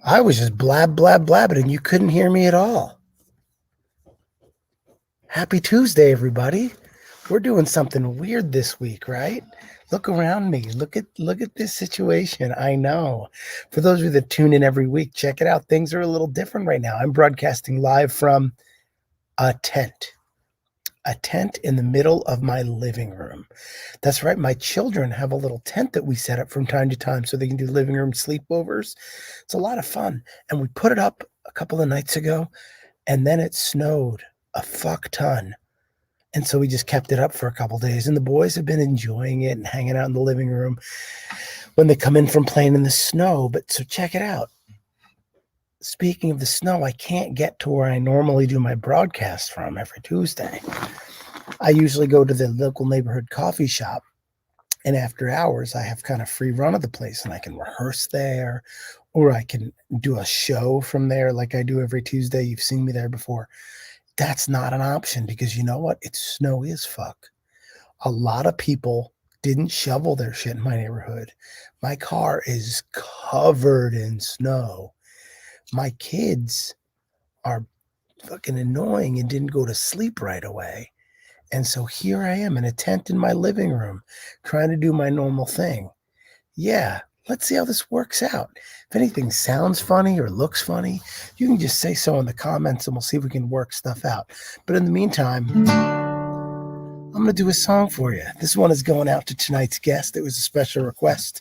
I was just blabbing, and you couldn't hear me at all. Happy Tuesday, everybody. We're doing something weird this week, right? Look around me. Look at this situation. I know. For those of you that tune in every week, check it out. Things are a little different right now. I'm broadcasting live from a tent in the middle of my living room. That's right. My children have a little tent that we set up from time to time so they can do living room sleepovers. It's a lot of fun. And we put it up a couple of nights ago, and then it snowed a fuck ton. And so we just kept it up for a couple of days. And the boys have been enjoying it and hanging out in the living room when they come in from playing in the snow. But so check it out. Speaking of the snow, I can't get to where I normally do my broadcast from every Tuesday. I usually go to the local neighborhood coffee shop, and after hours, I have kind of free run of the place, and I can rehearse there, or I can do a show from there like I do every Tuesday. You've seen me there before. That's not an option because you know what? It's snowy as fuck. A lot of people didn't shovel their shit in my neighborhood. My car is covered in snow. My kids are fucking annoying and didn't go to sleep right away. And so here I am in a tent in my living room trying to do my normal thing. Yeah, let's see how this works out. If anything sounds funny or looks funny, you can just say so in the comments and we'll see if we can work stuff out. But in the meantime, I'm going to do a song for you. This one is going out to tonight's guest. It was a special request.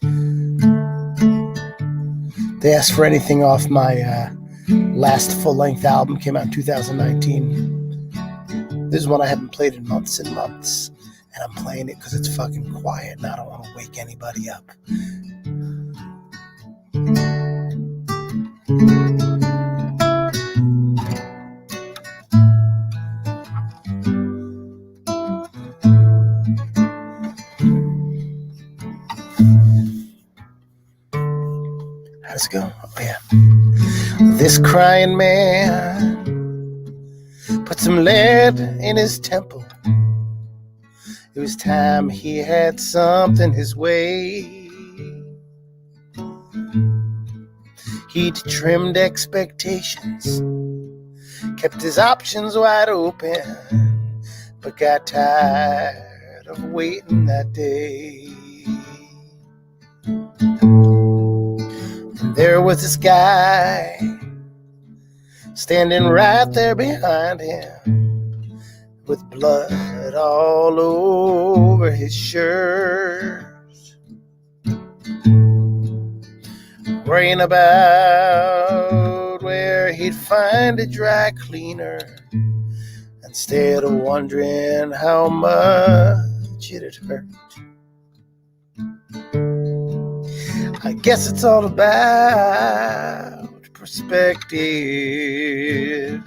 They asked for anything off my last full-length album, came out in 2019. This is one I haven't played in months and months, and I'm playing it because it's fucking quiet and I don't want to wake anybody up. How's it go? Oh, yeah. This crying man put some lead in his temple. It was time he had something his way. He'd trimmed expectations, kept his options wide open, but got tired of waiting that day. And there was this guy standing right there behind him with blood all over his shirt, worrying about where he'd find a dry cleaner instead of wondering how much it'd hurt. I guess it's all about perspective,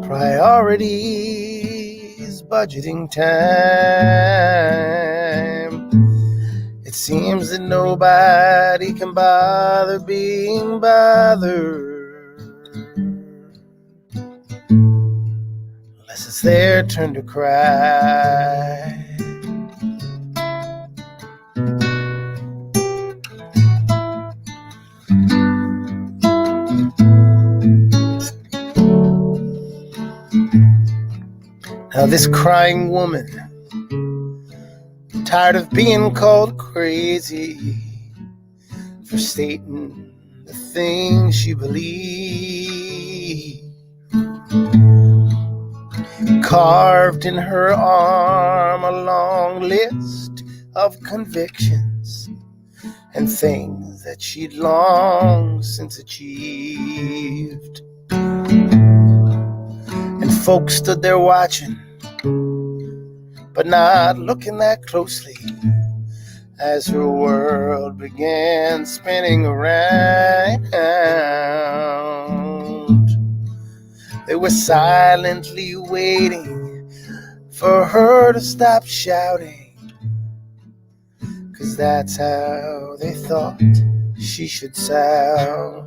priorities, budgeting time. It seems that nobody can bother being bothered unless it's their turn to cry. Now this crying woman, tired of being called crazy for stating the things she believed, carved in her arm a long list of convictions and things that she'd long since achieved. And folks stood there watching, but not looking that closely as her world began spinning around. They were silently waiting for her to stop shouting, 'cause that's how they thought she should sound.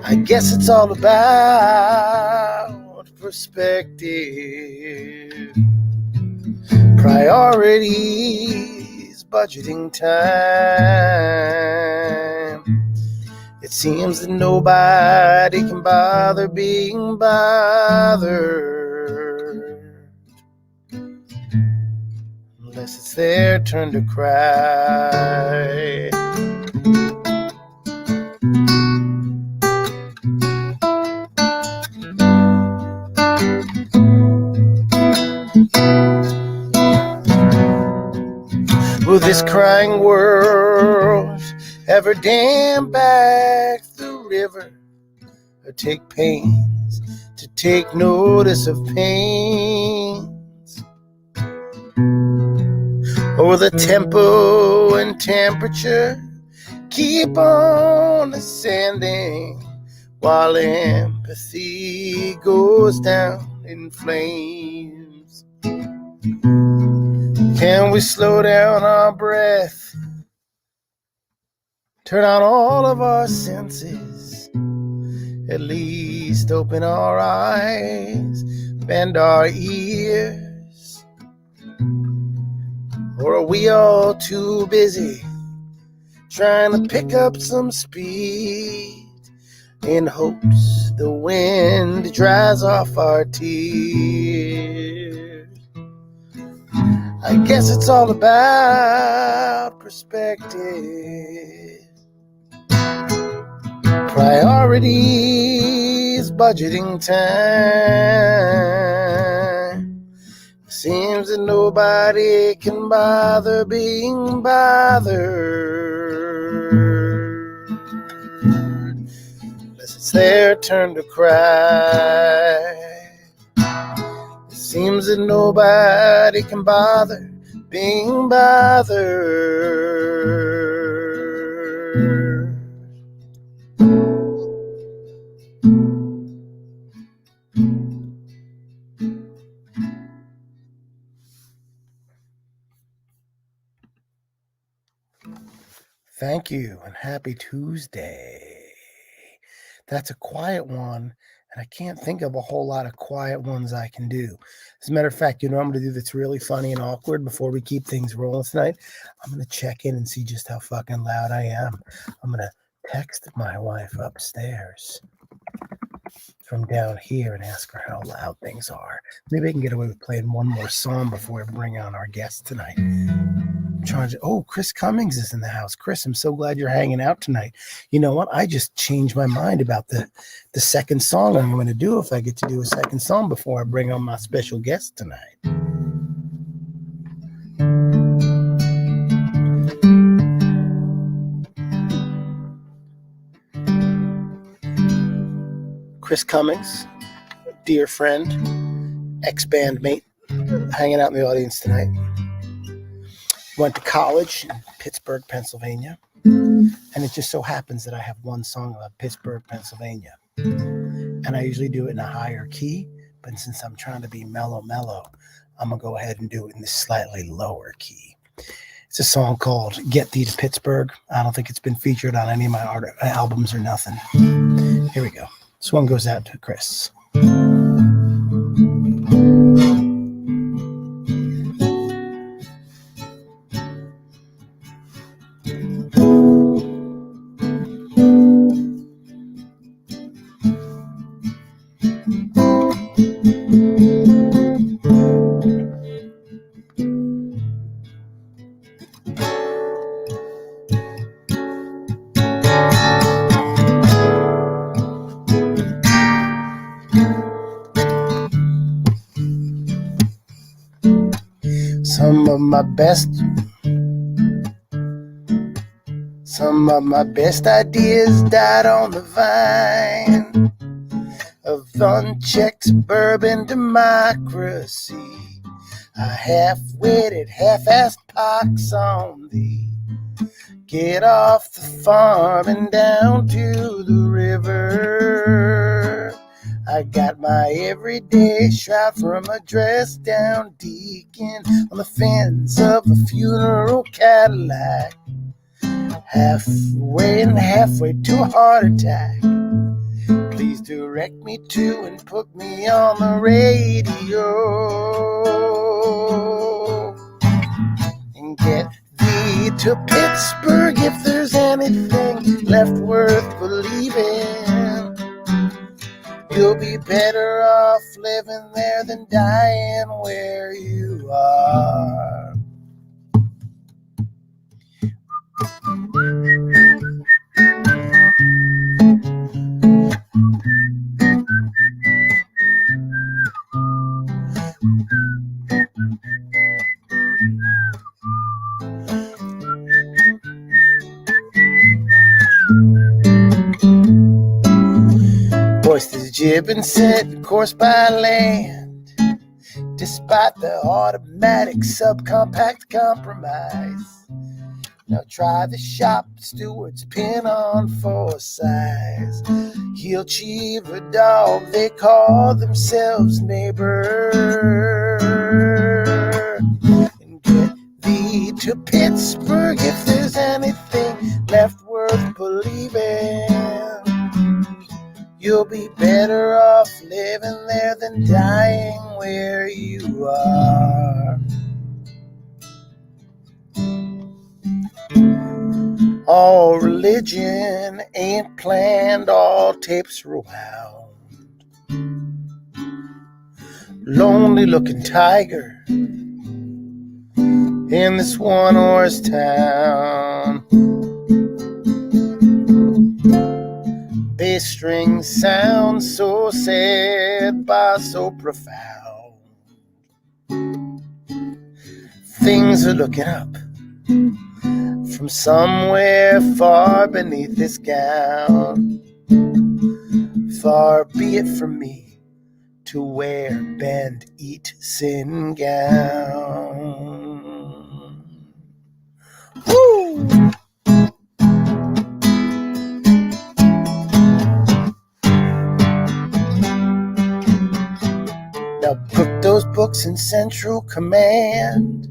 I guess it's all about perspective, priorities, budgeting time. It seems that nobody can bother being bothered unless it's their turn to cry. Will this crying world ever dam back the river, or take pains to take notice of pains? Or the tempo and temperature keep on ascending while empathy goes down in flames? Can we slow down our breath, turn on all of our senses, at least open our eyes, bend our ears? Or are we all too busy trying to pick up some speed in hopes the wind dries off our tears? I guess it's all about perspective, priorities, budgeting time. Seems that nobody can bother being bothered unless it's their turn to cry. It seems that nobody can bother being bothered. Thank you, and happy Tuesday. That's a quiet one, and I can't think of a whole lot of quiet ones I can do. As a matter of fact, you know what I'm going to do that's really funny and awkward before we keep things rolling tonight? I'm going to check in and see just how fucking loud I am. I'm going to text my wife upstairs from down here and ask her how loud things are. Maybe I can get away with playing one more song before we bring on our guest tonight. Oh, Chris Cummings is in the house. Chris, I'm so glad you're hanging out tonight. You know what? I just changed my mind about the second song I'm going to do, if I get to do a second song before I bring on my special guest tonight. Chris Cummings, dear friend, ex-bandmate, hanging out in the audience tonight. Went to college in Pittsburgh, Pennsylvania, and it just so happens that I have one song about Pittsburgh, Pennsylvania, and I usually do it in a higher key, but since I'm trying to be mellow, I'm going to go ahead and do it in this slightly lower key. It's a song called Get Thee to Pittsburgh. I don't think it's been featured on any of my albums or nothing. Here we go. This one goes out to Chris. Some of my best ideas died on the vine of unchecked suburban democracy. A half-witted, half-assed pox on thee. Get off the farm and down to the river. I got my everyday shroud from a dressed-down deacon on the fence of a funeral Cadillac. Halfway to a heart attack. Please direct me to and put me on the radio and get thee thee to Pittsburgh if there's anything left worth believing. You'll be better off living there than dying where you are. Hoist jib and set course by land, despite the automatic subcompact compromise. Now try the shop steward's pin on for size. He'll achieve a dog, they call themselves neighbor. And get thee to Pittsburgh if there's anything left worth believing. You'll be better off living there than dying where you are. All religion ain't planned, all tapes rewound. Lonely looking tiger in this one horse town. Bass string sounds so sad, but so profound. Things are looking up from somewhere far beneath this gown. Far be it from me to wear bend, eat, sin gown. Woo! Now put those books in Central Command.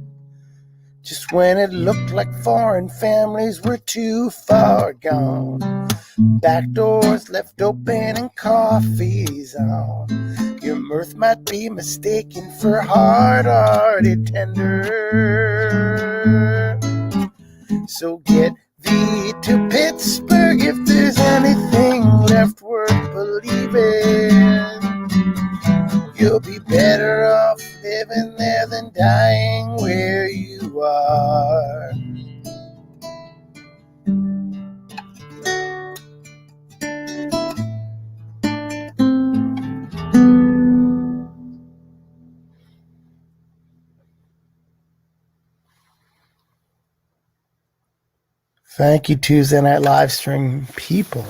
Just when it looked like foreign families were too far gone. Back doors left open and coffee's on. Your mirth might be mistaken for hard-hearted tender. So get thee to Pittsburgh if there's anything left worth believing. You'll be better off living there than dying where you are. Thank you, Tuesday Night Live Stream people.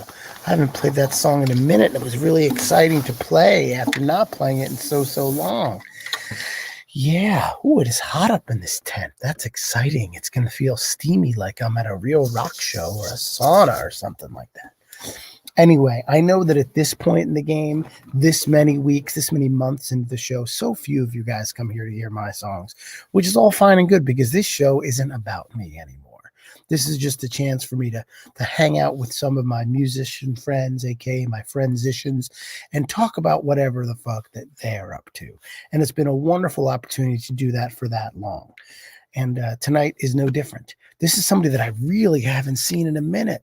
I haven't played that song in a minute, and it was really exciting to play after not playing it in so long. Yeah. Ooh, it is hot up in this tent. That's exciting. It's going to feel steamy like I'm at a real rock show or a sauna or something like that. Anyway, I know that at this point in the game, this many weeks, this many months into the show, so few of you guys come here to hear my songs, which is all fine and good because this show isn't about me anymore. This is just a chance for me to hang out with some of my musician friends, aka my friendsicians, and talk about whatever the fuck that they're up to. And it's been a wonderful opportunity to do that for that long. And tonight is no different. This is somebody that I really haven't seen in a minute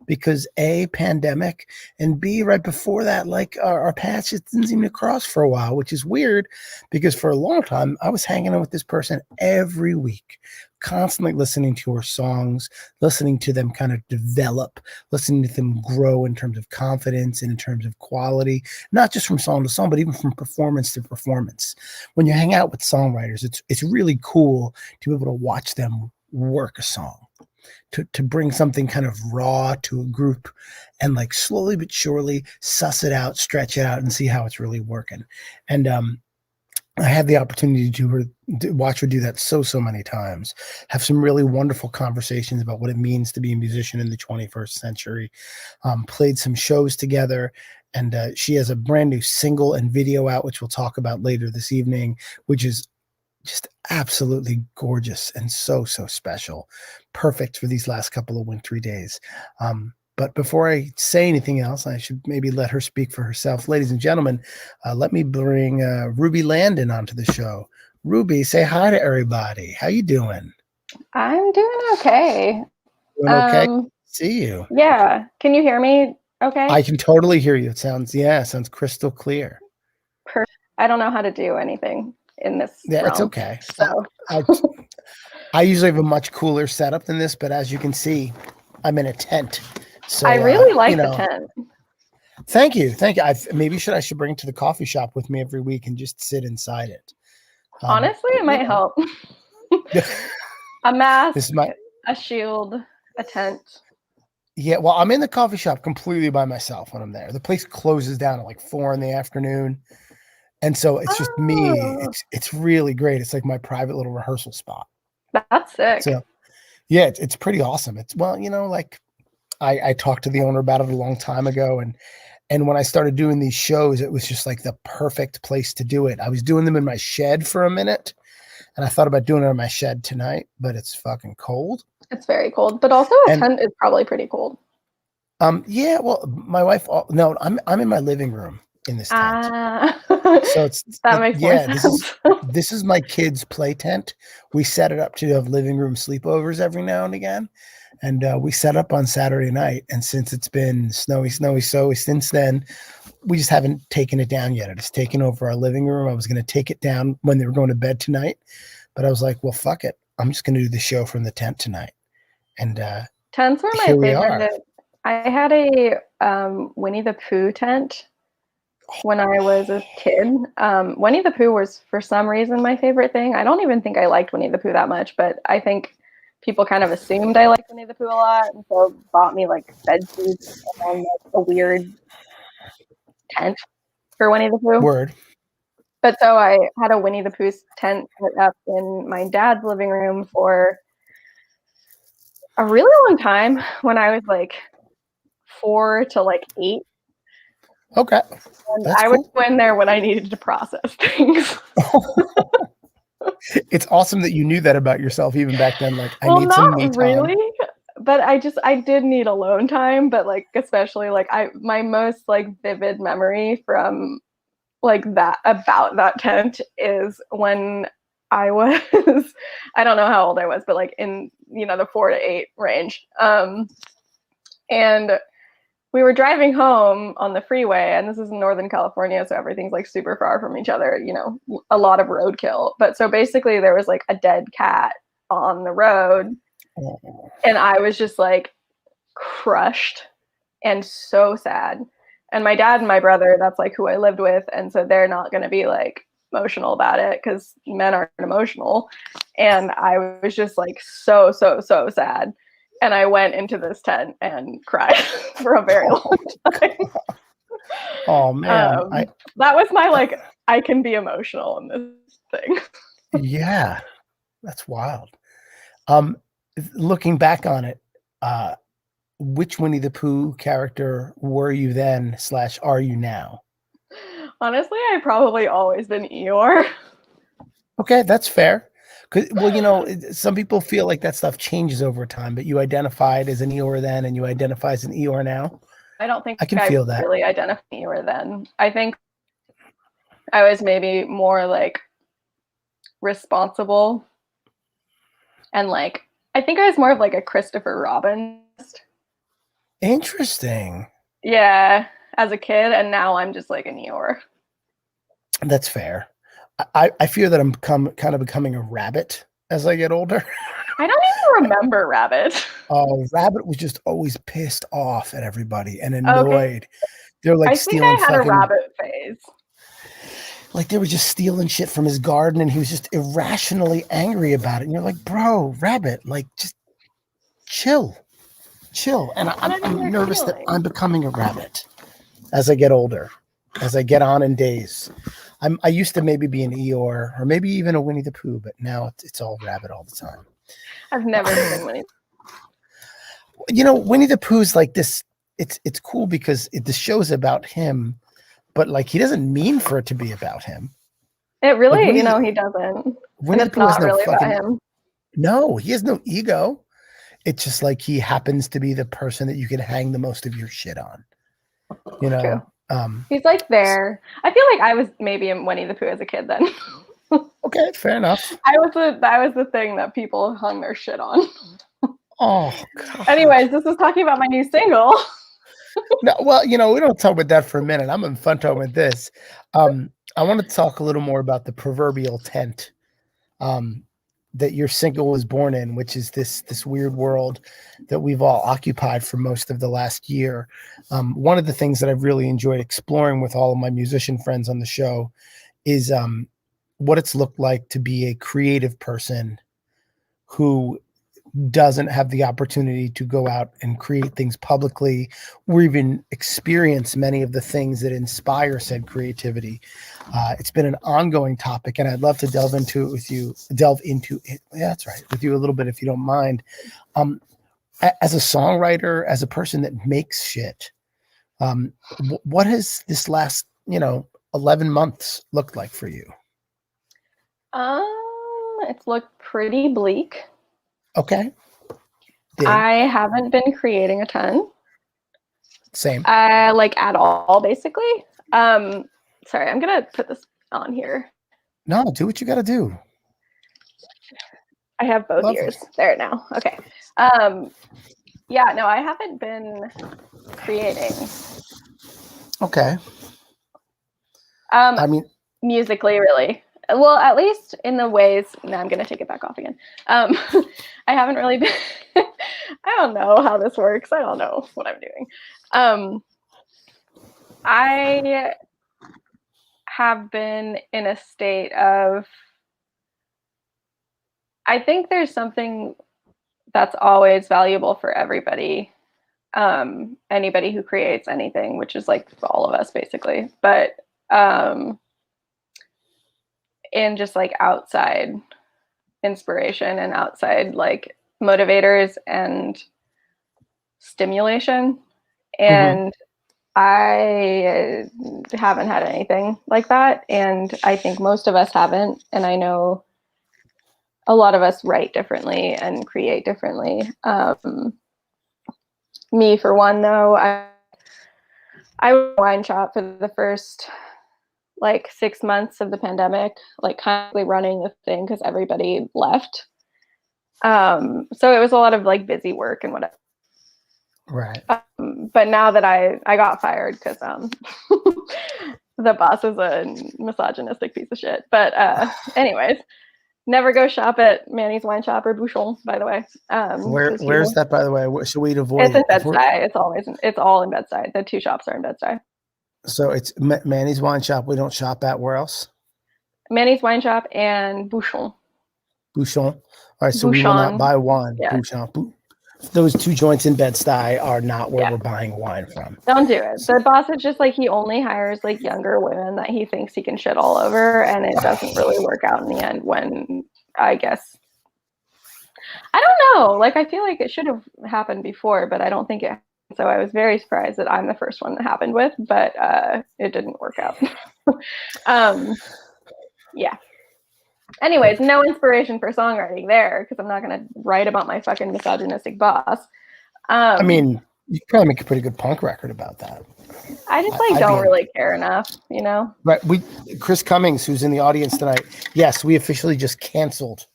because A, pandemic, and B, right before that, like our paths just didn't seem to cross for a while, which is weird because for a long time I was hanging out with this person every week, constantly listening to her songs, listening to them kind of develop, listening to them grow in terms of confidence and in terms of quality, not just from song to song, but even from performance to performance. When you hang out with songwriters, it's really cool to be able to watch them work a song. To bring something kind of raw to a group and like slowly but surely suss it out, stretch it out, and see how it's really working. And I had the opportunity to watch her do that so many times, have some really wonderful conversations about what it means to be a musician in the 21st century, played some shows together. And she has a brand new single and video out, which we'll talk about later this evening, which is just absolutely gorgeous and so special. Perfect for these last couple of wintry days. But before I say anything else, I should maybe let her speak for herself. Ladies and gentlemen, let me bring Ruby Landen onto the show. Ruby, say hi to everybody. How you doing? I'm doing okay. Doing okay? Um, See you. yeah. Can you hear me okay? I can totally hear you. It sounds crystal clear. I don't know how to do anything in this Yeah, it's realm. okay. So I I usually have a much cooler setup than this, but as you can see, I'm in a tent. I So really like the tent. thank you, thank you. I should bring it to the coffee shop with me every week and just sit inside it. Honestly, But it might help. this A mask, is my a shield, a tent. yeah. Well, I'm in the coffee shop completely by myself when I'm there. The place closes down at like 4 in the afternoon. And so it's just me. Oh, It's really great. It's like my private little rehearsal spot. that's sick. So yeah, it's pretty awesome. It's well, like I talked to the owner about it a long time ago, and when I started doing these shows, it was just like the perfect place to do it. I was doing them in my shed for a minute, and I thought about doing it in my shed tonight, but it's fucking cold. It's very cold, but also a And tent is probably pretty cold. yeah, well, my wife. No, I'm in my living room in this tent. Ah, So that makes more yeah, this is sense. this is my kids' play tent. We set it up to have living room sleepovers every now and again, and we set up on Saturday night. And since it's been snowy, since then, we just haven't taken it down yet. It's taken over our living room. I was going to take it down when they were going to bed tonight, but I was like, well, fuck it. I'm just going to do the show from the tent tonight. And Tents were my here we are. favorite. I had a Winnie the Pooh tent when I was a kid. Winnie the Pooh was, for some reason, my favorite thing. I don't even think I liked Winnie the Pooh that much, but I think people kind of assumed I liked Winnie the Pooh a lot, and so bought me like bed sheets and like a weird tent for Winnie the Pooh. Word. But so I had a Winnie the Pooh tent put up in my dad's living room for a really long time when I was like 4 to like 8. Okay. And That's I would cool. go in there when I needed to process things. It's awesome that you knew that about yourself even back then. Like, I Well, need some me not time. really, but I did need alone time, but like especially like my most like vivid memory from like that about that tent is when I was I don't know how old I was, but like in the 4 to 8 range. And we were driving home on the freeway, and this is in Northern California, so everything's like super far from each other, a lot of roadkill. But so basically there was like a dead cat on the road, and I was just like crushed and so sad. And my dad and my brother, that's like who I lived with, and so they're not going to be like emotional about it because men aren't emotional. And I was just like so sad, and I went into this tent and cried for a very long time. Oh man, That was my like I can be emotional in this thing. yeah, that's wild. Um, Looking back on it, which Winnie the Pooh character were you then / are you now? Honestly, I've probably always been Eeyore. Okay, that's fair. Well, some people feel like that stuff changes over time, but you identified as an Eeyore then, and you identify as an Eeyore now. I don't think I can I feel that. really identified Eeyore then. I think I was maybe more like responsible, and like I think I was more of like a Christopher Robin. Interesting. Yeah, as a kid, and now I'm just like an Eeyore. That's fair. I fear that I'm kind of becoming a rabbit as I get older. I don't even remember Rabbit. Rabbit was just always pissed off at everybody and Okay, annoyed. They're like I think stealing I had a fucking, Rabbit phase. like they were just stealing shit from his garden, and he was just irrationally angry about it. And you're like, bro, Rabbit, like just chill. And I'm nervous that I'm becoming a rabbit as I get older, as I get on in days. I used to maybe be an Eeyore or maybe even a Winnie the Pooh, but now it's all rabbit all the time. I've never been Winnie. Winnie the Pooh's like this. It's cool because the show's about him, but like he doesn't mean for it to be about him. It really, Like he doesn't. Winnie And the it's Pooh has not no really about fucking him. no. He has no ego. It's just like he happens to be the person that you can hang the most of your shit on. True. He's like there. I feel like I was maybe in Winnie the Pooh as a kid then. Okay, fair enough. That was the thing that people hung their shit on. Oh God. Anyways, this is talking about my new single. No, well, we don't talk about that for a minute. I'm having fun talking about this. I want to talk a little more about the proverbial tent that your single was born in, which is this weird world that we've all occupied for most of the last year. One of the things that I've really enjoyed exploring with all of my musician friends on the show is what it's looked like to be a creative person who doesn't have the opportunity to go out and create things publicly or even experience many of the things that inspire said creativity. It's been an ongoing topic, and I'd love to delve into it with you. Yeah, that's right, with you a little bit, if you don't mind. As a songwriter, as a person that makes shit, what has this last 11 months looked like for you? It's looked pretty bleak. Okay. I haven't been creating a ton. Same. Like at all, basically. Sorry, I'm gonna put this on here. No, do what you gotta do. I have both Lovely. ears. There now. Okay. Yeah, no, I haven't been creating. Okay. I mean, musically, really. Well, at least in the ways. No, I'm gonna take it back off again. I haven't really been. I don't know how this works. I don't know what I'm doing. I have been in a state of. I think there's something that's always valuable for everybody. Anybody who creates anything, which is like all of us basically, but in just like outside inspiration and outside like motivators and stimulation. And I haven't had anything like that. And I think most of us haven't. And I know a lot of us write differently and create differently. Me, for one, though, I was in a wine shop for the first like 6 months of the pandemic, like kind of running the thing because everybody left. So it was a lot of like busy work and whatever. Right. But now that I got fired because the boss is a misogynistic piece of shit. But anyways, never go shop at Manny's Wine Shop or Bouchon, by the way. Where's that, by the way? Should we avoid it? It's in Bed-Stuy. It's all in Bed-Stuy. The two shops are in Bed-Stuy. So it's Manny's Wine Shop. We don't shop at where else? Manny's Wine Shop and Bouchon. Bouchon. All right, so we will not buy wine. Yeah. Bouchon. Those two joints in Bed-Stuy are not where we're buying wine from. Don't do it. The boss is just like, he only hires like younger women that he thinks he can shit all over, and it doesn't really work out in the end. When I guess, I don't know. Like, I feel like it should have happened before, but I don't think it happened. So I was very surprised that I'm the first one that happened with, but it didn't work out. Yeah. Anyways, no inspiration for songwriting there, because I'm not going to write about my fucking misogynistic boss. I mean, you probably make a pretty good punk record about that. I just don't really care enough, you know? Right. Chris Cummings, who's in the audience tonight. Yes, we officially just canceled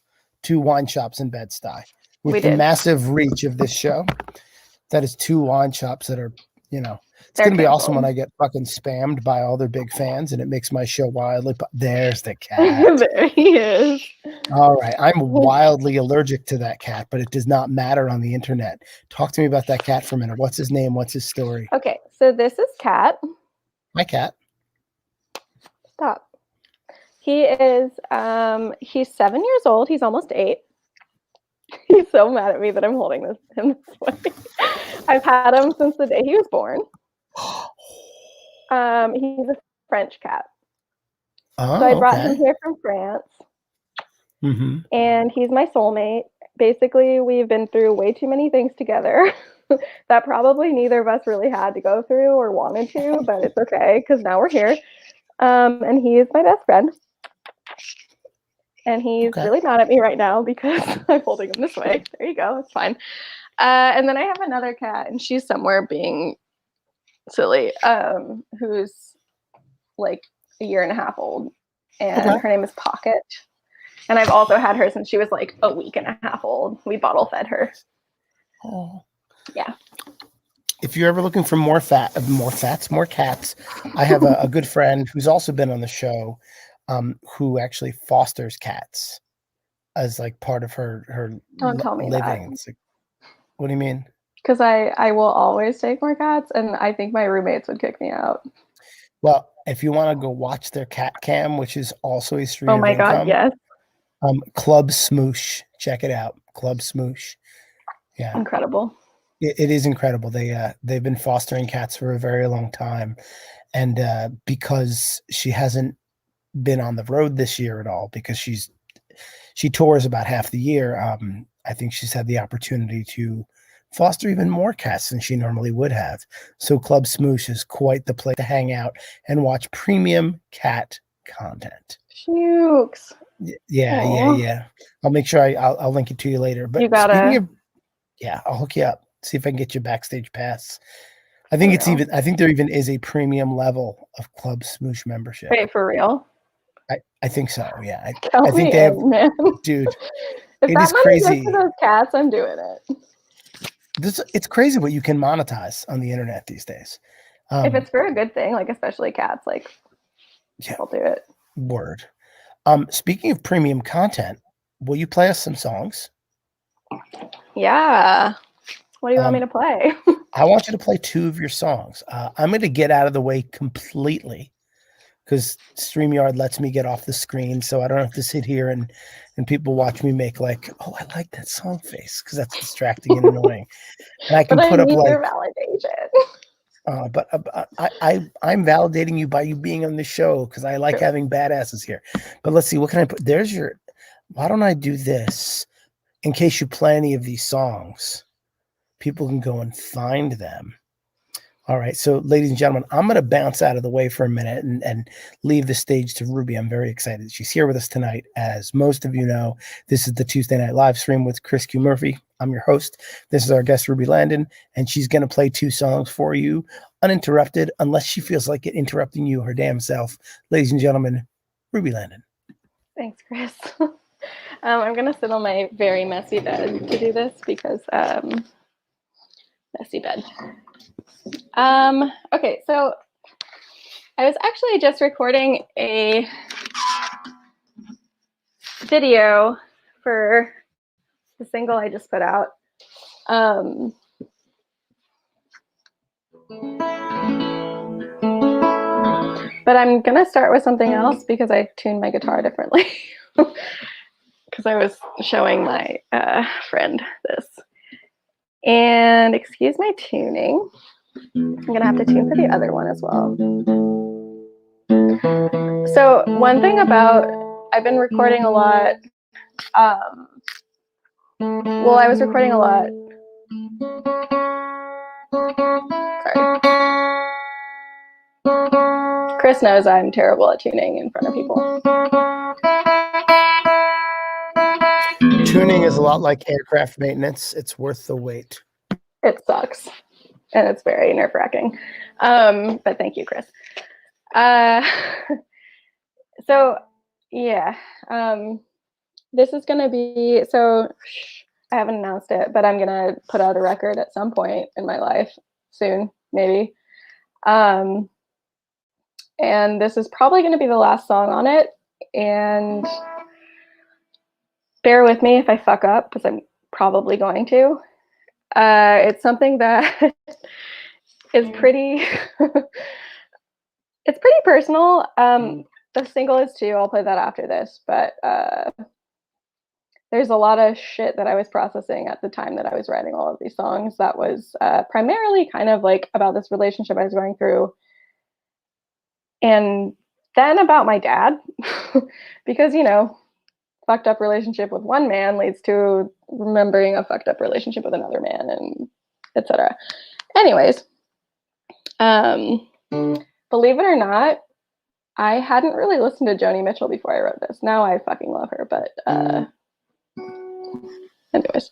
2 wine shops in Bed-Stuy. With the massive reach of this show, that is 2 wine shops that are, it's going to be awesome when I get fucking spammed by all their big fans, and it makes my show wildly. There's the cat. There he is. All right. I'm wildly allergic to that cat, but it does not matter on the internet. Talk to me about that cat for a minute. What's his name? What's his story? Okay. So this is Cat. My cat. Stop. He is, he's 7 years old. He's almost 8. He's so mad at me that I'm holding him this way. I've had him since the day he was born. He's a French cat. Oh, so I brought him here from France. And he's my soulmate. Basically, we've been through way too many things together that probably neither of us really had to go through or wanted to, but it's okay because now we're here. And he is my best friend. And he's really mad at me right now because I'm holding him this way. There you go. It's fine. And then I have another cat, and she's somewhere being silly, who's like 1.5 years old. and her name is Pocket. And I've also had her since she was like a week and a half old. We bottle fed her. Oh. Yeah. If you're ever looking for more cats, I have a good friend who's also been on the show, who actually fosters cats as like part of her Don't tell me living. that. Like, what do you mean? Because I will always take more cats, and I think my roommates would kick me out. Well, if you want to go watch their cat cam, which is also a stream Oh of my God, income, yes. Club Smoosh, check it out. Club Smoosh. Yeah. Incredible. It is incredible. They've been fostering cats for a very long time. And because she hasn't been on the road this year at all, because she tours about half the year, I think she's had the opportunity to foster even more cats than she normally would have. So Club Smoosh is quite the place to hang out and watch premium cat content. Shooks. Yeah. I'll make sure I'll link it to you later. But You gotta. speaking of, yeah, I'll hook you up. See if I can get you a backstage pass. I think there even is a premium level of Club Smoosh membership. Wait, for real? I think so. Yeah. I think they have, man. Dude. If that money goes to those cats, I'm doing it. It's crazy what you can monetize on the internet these days. If it's for a good thing, like especially cats, like I'll do it. Word. Speaking of premium content, will you play us some songs? Yeah. What do you want me to play? I want you to play 2 of your songs. I'm going to get out of the way completely because StreamYard lets me get off the screen, so I don't have to sit here and people watch me make like, oh, I like that song face, because that's distracting and annoying. And I can put up like your validation. But I'm validating you by you being on the show because I like having badasses here. But let's see, what can I put? Why don't I do this in case you play any of these songs? People can go and find them. All right. So, ladies and gentlemen, I'm going to bounce out of the way for a minute and leave the stage to Ruby. I'm very excited. She's here with us tonight. As most of you know, this is the Tuesday Night Live stream with Chris Q. Murphy. I'm your host. This is our guest, Ruby Landen, and she's going to play 2 songs for you uninterrupted, unless she feels like it interrupting you her damn self. Ladies and gentlemen, Ruby Landen. Thanks, Chris. I'm going to sit on my very messy bed to do this because messy bed. Okay, so I was actually just recording a video for the single I just put out. But I'm gonna start with something else because I tuned my guitar differently. Because I was showing my friend this. And excuse my tuning. I'm gonna have to tune for the other one as well. So one thing about, I've been recording a lot. Well, I was recording a lot. Sorry. Chris knows I'm terrible at tuning in front of people. Tuning is a lot like aircraft maintenance. It's worth the wait. It sucks. And it's very nerve-wracking. But thank you, Chris. So, yeah. This is going to be, so I haven't announced it, but I'm going to put out a record at some point in my life soon, maybe. And this is probably going to be the last song on it. And bear with me if I fuck up, because I'm probably going to. It's something that is pretty, it's pretty personal. The single is too, I'll play that after this, but there's a lot of shit that I was processing at the time that I was writing all of these songs that was primarily kind of like about this relationship I was going through. And then about my dad, because, you know, fucked up relationship with one man leads to remembering a fucked up relationship with another man, and etc. Anyways, believe it or not, I hadn't really listened to Joni Mitchell before I wrote this. Now I fucking love her, but anyways.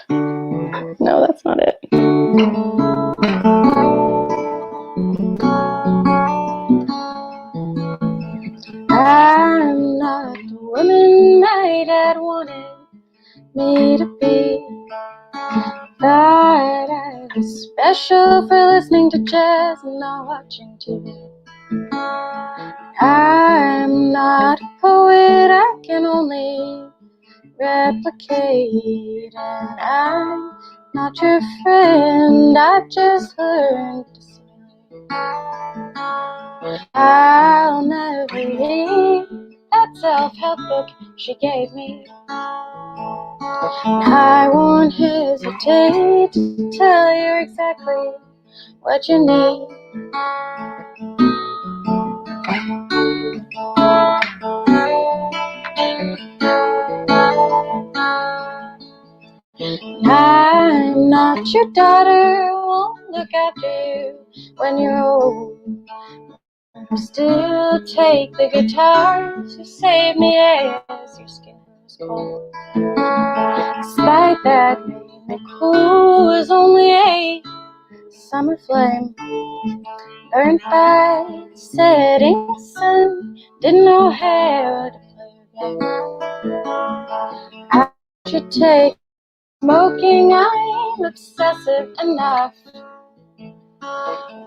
No, that's not it. me to be. That I was special for listening to jazz and not watching TV. I'm not a poet, I can only replicate, and I'm not your friend, I've just learned to simulate. I'll never read that self-help book she gave me. I won't hesitate to tell you exactly what you need. I'm not your daughter, won't look after you when you're old. Still take the guitar to save me as your skin grows cold. Despite that, made me cool was only a summer flame, burned by the setting sun. Didn't know how to play a game. I should take smoking, I'm obsessive enough.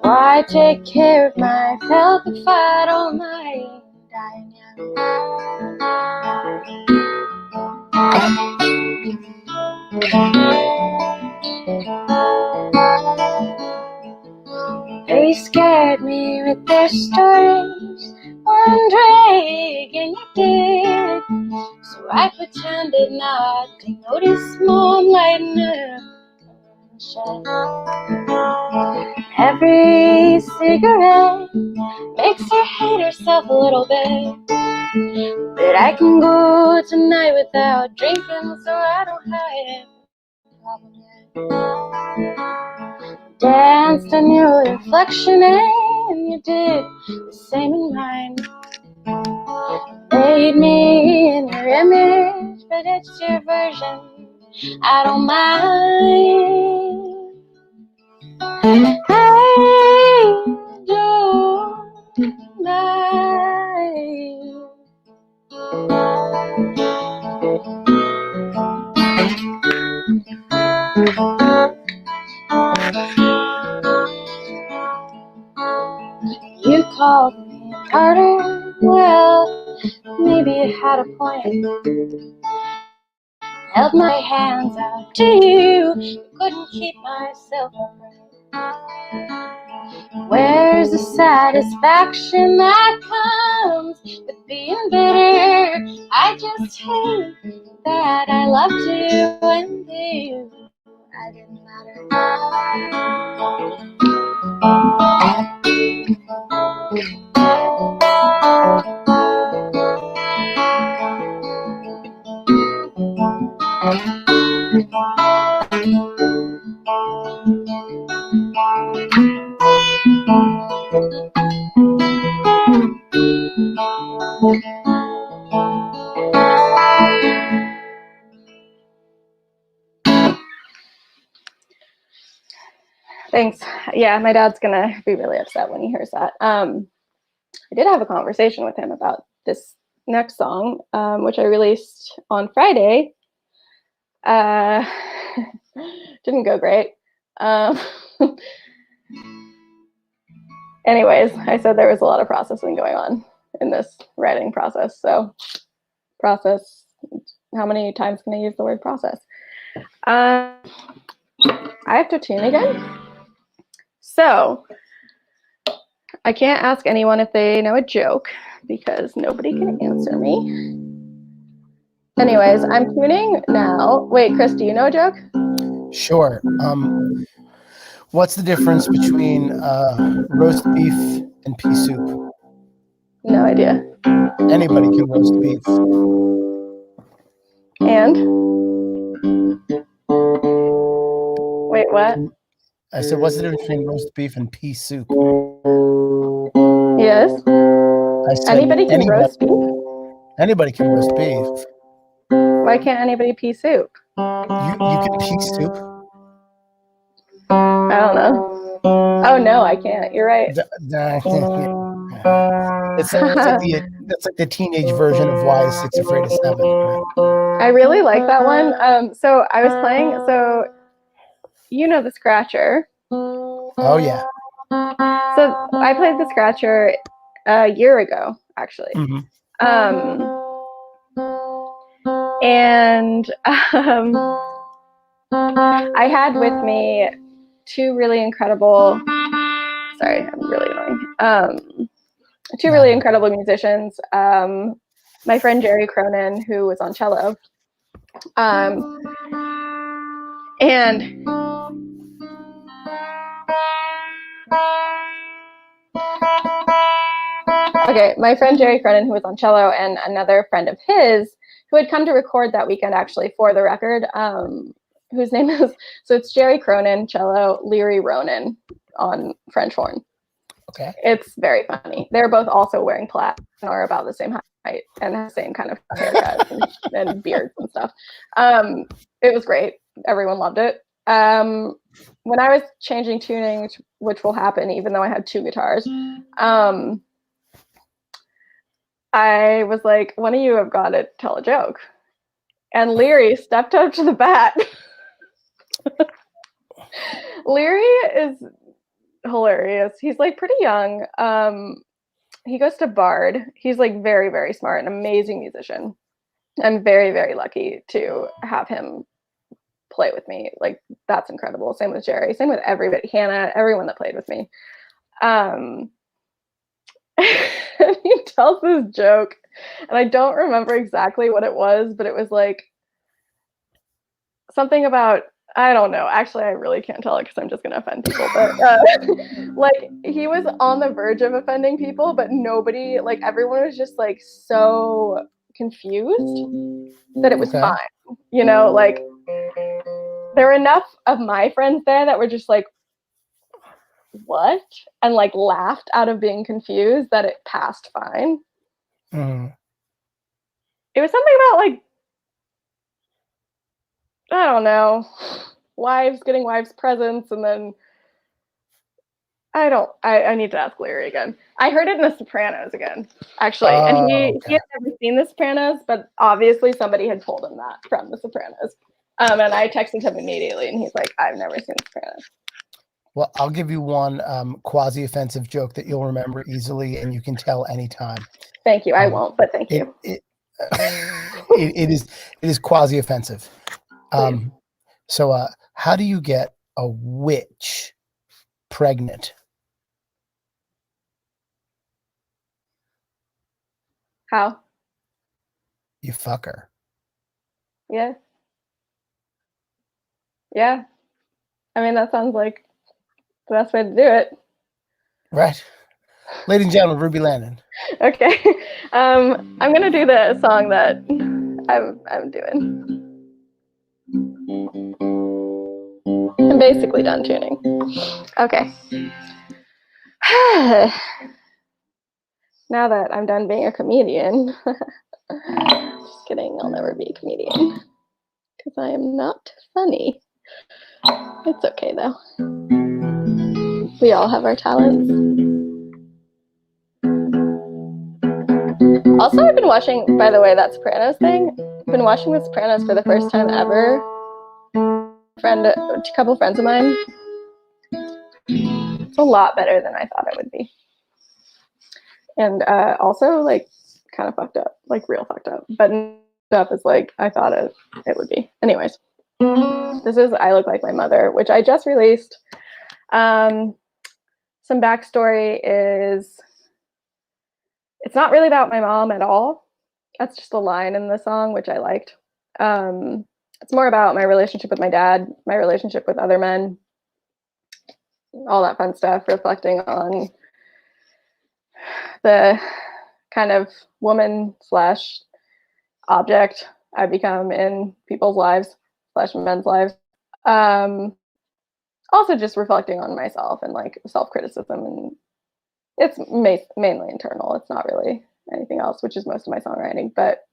Why take care of my health if I don't mind dying young? They scared me with their stories, one dragging you did. So I pretended not to notice, Mom, lighting up the shed. Every cigarette makes her hate herself a little bit. But I can go tonight without drinking, so I don't have a problem yet. Danced in your reflection and you did the same in mine. Made me in your image, but it's your version, I don't mind. I don't mind. You called me a martyr, well, maybe you had a point. Held my hands out to you, couldn't keep myself upright. Where's the satisfaction that comes with being bitter? I just hate that I loved you and you, I didn't matter. Thanks. Yeah, my dad's gonna be really upset when he hears that. I did have a conversation with him about this next song, which I released on Friday. Didn't go great. Anyways, I said there was a lot of processing going on in this writing process. So process, how many times can I use the word process? I have to tune again. So I can't ask anyone if they know a joke because nobody can answer me. Anyways, I'm tuning now. Wait, Chris, do you know a joke? Sure. What's the difference between roast beef and pea soup? No idea. Anybody can roast beef. And? Wait, what? I said, what's the difference between roast beef and pea soup? Yes. I said, Anybody can roast beef? Anybody can roast beef. Why can't anybody pea soup? You can pea soup. I don't know. Oh no, I can't. You're right. That's like the teenage version of Why is Six Afraid of Seven. Right? I really like that one. So I was playing, so you know the Scratcher. Oh yeah. So I played the Scratcher a year ago, actually. Mm-hmm. And I had with me two really incredible, sorry, I'm really annoying. Two really incredible musicians. My friend Jerry Cronin, who was on cello. And okay, my friend Jerry Cronin, who was on cello, and another friend of his who had come to record that weekend actually for the record, whose name is, so it's Jerry Cronin, cello, Leary Ronan on French horn. Okay. It's very funny. They're both also wearing plaid and are about the same height and have the same kind of haircut and beards and stuff. It was great. Everyone loved it. When I was changing tuning, which will happen even though I had two guitars, I was like, one of you have got to tell a joke. And Leary stepped up to the bat. Leary is hilarious. He's like pretty young. He goes to Bard. He's like very, very smart, an amazing musician. I'm very, very lucky to have him play with me. Like, that's incredible. Same with Jerry. Same with everybody. Hannah, everyone that played with me. He tells this joke, and I don't remember exactly what it was, but it was like something about, I don't know. Actually, I really can't tell it because I'm just going to offend people. But like, he was on the verge of offending people, but nobody, like, everyone was just like so confused that it was fine. You know, like, there were enough of my friends there that were just like, what? And like laughed out of being confused that it passed fine. Mm-hmm. It was something about like, I don't know, wives getting wives presents, and then I need to ask Larry again. I heard it in The Sopranos again, actually. And he had never seen The Sopranos, but obviously somebody had told him that from The Sopranos. And I texted him immediately, and he's like, I've never seen The Sopranos. Well, I'll give you one quasi-offensive joke that you'll remember easily, and you can tell anytime. Thank you. I won't, but thank you. It is quasi-offensive. So how do you get a witch pregnant? How? You fuck her. Yeah. Yeah. I mean, that sounds like the best way to do it. Right. Ladies and gentlemen, Ruby Landen. Okay. I'm going to do the song that I'm doing. I'm basically done tuning. Okay. Now that I'm done being a comedian, just kidding, I'll never be a comedian because I am not funny. It's okay though. We all have our talents. Also, I've been watching, by the way, that Sopranos thing. I've been watching The Sopranos for the first time ever. A couple friends of mine. It's a lot better than I thought it would be. And also, like, kind of fucked up, like real fucked up. But stuff is like I thought it would be. Anyways, this is I Look Like My Mother, which I just released. Some backstory is it's not really about my mom at all. That's just a line in the song, which I liked. It's more about my relationship with my dad, my relationship with other men, all that fun stuff, reflecting on the kind of woman / object I become in people's lives / men's lives. Also just reflecting on myself and like self-criticism, and it's mainly internal. It's not really anything else, which is most of my songwriting. But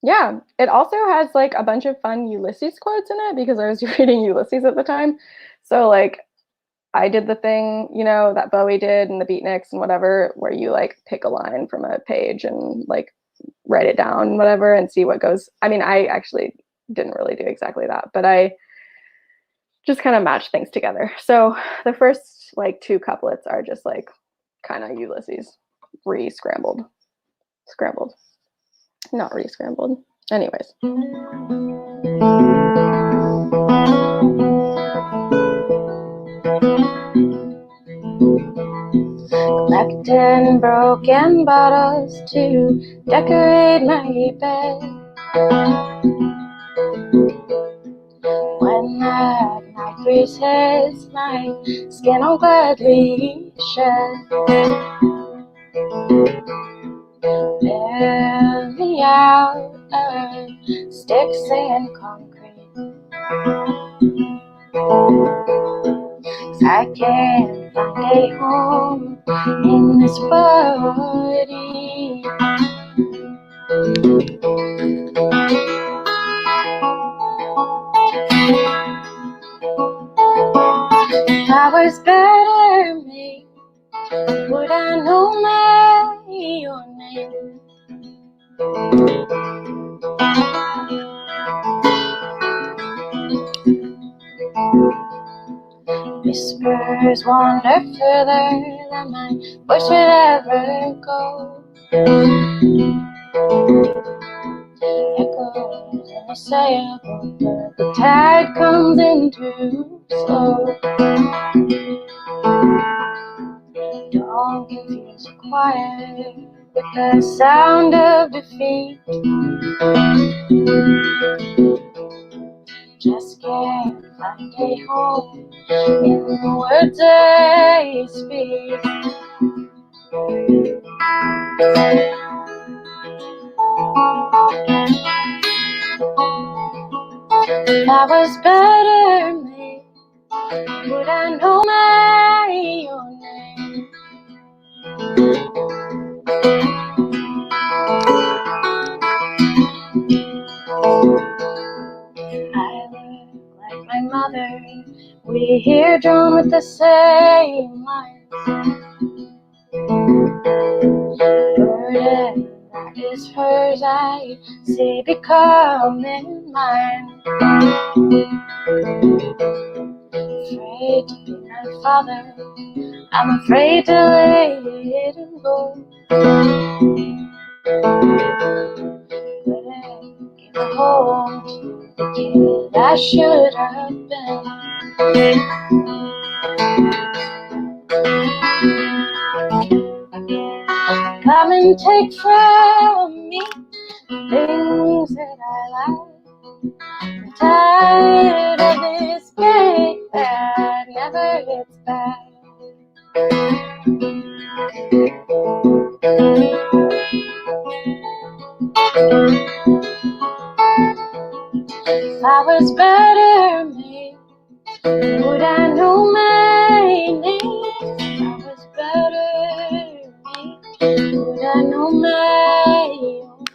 yeah, it also has like a bunch of fun Ulysses quotes in it because I was reading Ulysses at the time. So like I did the thing, you know, that Bowie did and the Beatniks and whatever, where you like pick a line from a page and like write it down, whatever, and see what goes. I mean, I actually didn't really do exactly that, but I just kind of match things together. So the first like 2 couplets are just like kind of Ulysses scrambled, not re-scrambled. Anyways. Collecting broken bottles to decorate my bed. When that night breeze hits, my skin will gladly shed. Build me out of sticks and concrete, 'cause I can't find a home in this body. If I was better made, would I know your name? Whispers wander further than my voice would ever go. Echoes in a sailboat, but the tide comes in too slow. Don't confuse the quiet with the sound of defeat. Just can't find a home in the words they speak. If I was better made, would I know your name? I look like my mother. We hear drawn with the same lines. Burden that is hers, I see becoming mine. Afraid to be my father, I'm afraid to let him go. Couldn't give a home to the kid I should have been. Come and take from me things that I like. I'm tired of this cake that never gets back. If I was better made, would I know my name? If I was better made, would I know my own?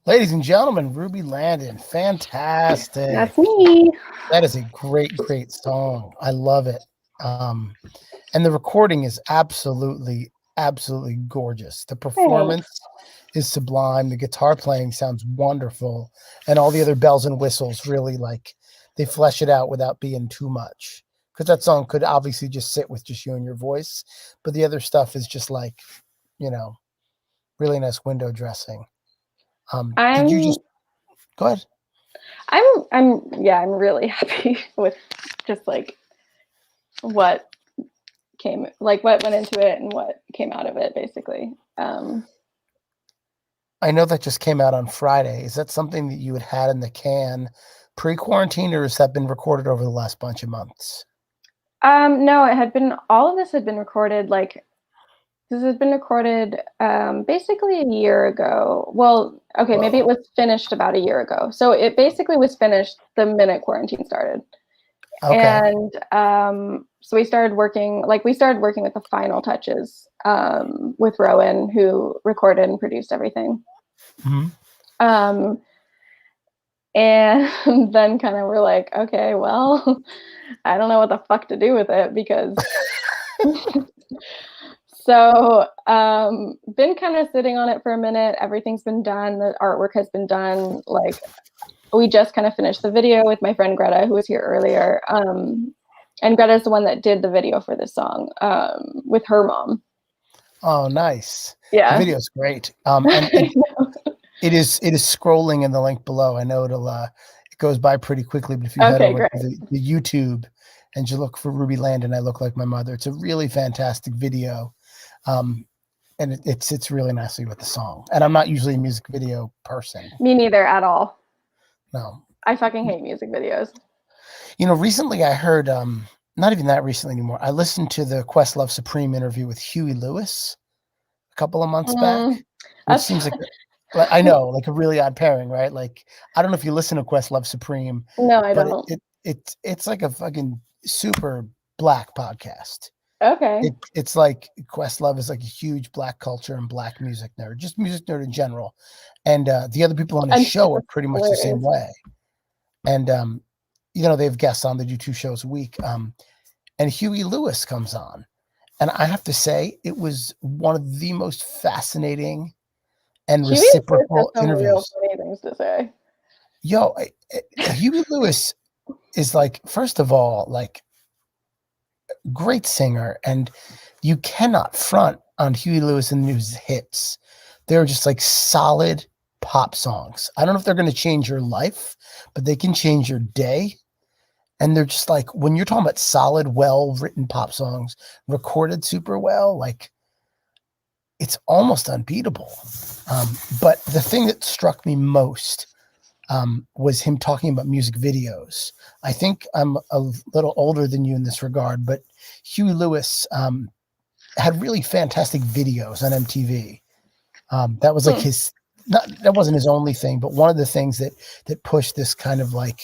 Ladies and gentlemen, Ruby Landen, fantastic. That's me. That is a great, great song. I love it. And the recording is absolutely, absolutely gorgeous. The performance is sublime. The guitar playing sounds wonderful. And all the other bells and whistles really they flesh it out without being too much. Because that song could obviously just sit with just you and your voice. But the other stuff is just really nice window dressing. Did you just go ahead? I'm really happy with just what went into it and what came out of it, basically. I know that just came out on Friday. Is that something that you had in the can pre-quarantine, or has that been recorded over the last bunch of months? No, all of this had been recorded this has been recorded basically a year ago. Well, okay, maybe it was finished about a year ago. So it basically was finished the minute quarantine started. Okay. And so we started working with the final touches with Rowan, who recorded and produced everything. Mm-hmm. And then kind of we're like, okay, well, I don't know what the fuck to do with it because so been kind of sitting on it for a minute. Everything's been done. The artwork has been done. Like we just kind of finished the video with my friend Greta, who was here earlier. And Greta's the one that did the video for this song with her mom. Oh, nice. Yeah. The video's great. And it is scrolling in the link below. I know it goes by pretty quickly, but if you head over to the YouTube and you look for Ruby Landen, I Look Like My Mother, it's a really fantastic video. And it sits really nicely with the song. And I'm not usually a music video person. Me neither at all. No. I fucking hate music videos. You know, recently I heard, not even that recently anymore, I listened to the Questlove Supreme interview with Huey Lewis a couple of months back, which seems like, I know, like a really odd pairing, right? Like, I don't know if you listen to Questlove Supreme. No, I don't. It's like a fucking super black podcast. Okay. It's like Questlove is like a huge black culture and black music nerd, just music nerd in general. And the other people on the show are pretty much the same way. And you know, they have guests on. They do 2 shows a week. And Huey Lewis comes on. And I have to say, it was one of the most fascinating and reciprocal interviews. Real funny things to say. Yo, Huey Lewis is like, first of all, like, great singer, and you cannot front on Huey Lewis and his hits. They're just like solid pop songs. I don't know if they're going to change your life, but they can change your day. And they're just like, when you're talking about solid, well-written pop songs, recorded super well, like, it's almost unbeatable. But the thing that struck me most was him talking about music videos. I think I'm a little older than you in this regard, but Huey Lewis had really fantastic videos on MTV. That was like that wasn't his only thing, but one of the things that pushed this kind of like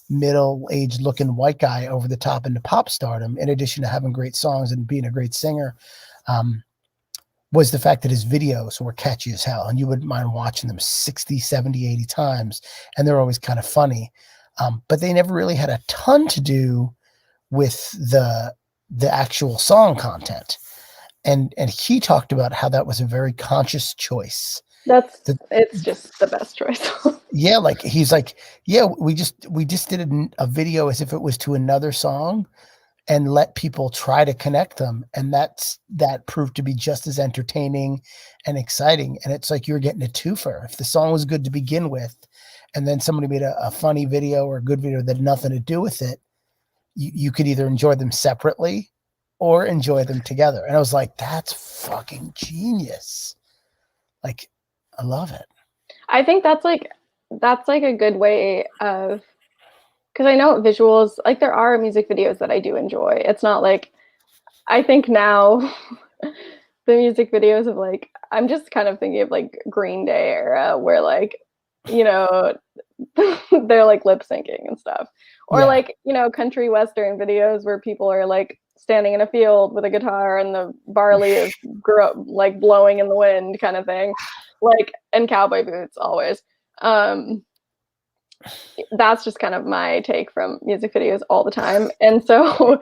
middle-aged looking white guy over the top into pop stardom, in addition to having great songs and being a great singer, was the fact that his videos were catchy as hell, and you wouldn't mind watching them 60, 70, 80 times, and they're always kind of funny. But they never really had a ton to do with the actual song content. And he talked about how that was a very conscious choice. It's just the best choice. Yeah, like he's like, yeah, we just did a video as if it was to another song and let people try to connect them. And that proved to be just as entertaining and exciting. And it's like you're getting a twofer. If the song was good to begin with, and then somebody made a funny video or a good video that had nothing to do with it, you could either enjoy them separately or enjoy them together. And I was like, that's fucking genius. Like, I love it. I think that's like a good way of, because I know visuals, like there are music videos that I do enjoy. It's not like, I think now the music videos of like, I'm just kind of thinking of like Green Day era where like, you know, they're like lip syncing and stuff. Or like, you know, country western videos where people are like standing in a field with a guitar and the barley is like blowing in the wind kind of thing. Like, and cowboy boots always. That's just kind of my take from music videos all the time. And so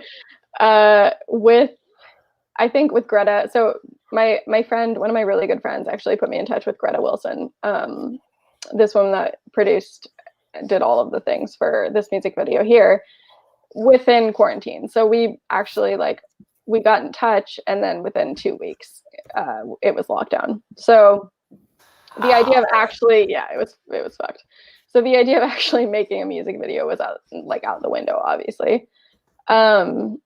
I think with Greta, so my friend, one of my really good friends actually put me in touch with Greta Wilson, this woman that did all of the things for this music video here within quarantine. So we actually we got in touch, and then within 2 weeks, it was lockdown. So the idea of actually, it was fucked. So the idea of actually making a music video was out the window, obviously. And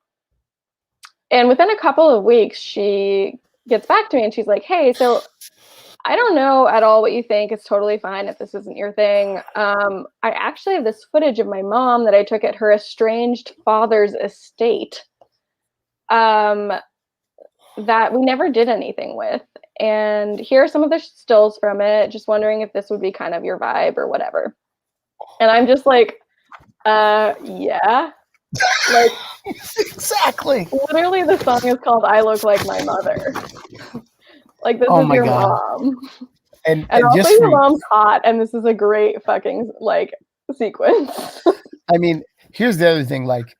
within a couple of weeks, she gets back to me and she's like, hey, so I don't know at all what you think. It's totally fine if this isn't your thing. I actually have this footage of my mom that I took at her estranged father's estate that we never did anything with. And here are some of the stills from it. Just wondering if this would be kind of your vibe or whatever. And I'm just like, yeah. Like, exactly. Literally, the song is called "I Look Like My Mother." Like, this is your mom, and also your mom's hot, and this is a great fucking sequence. I mean, here's the other thing. Like,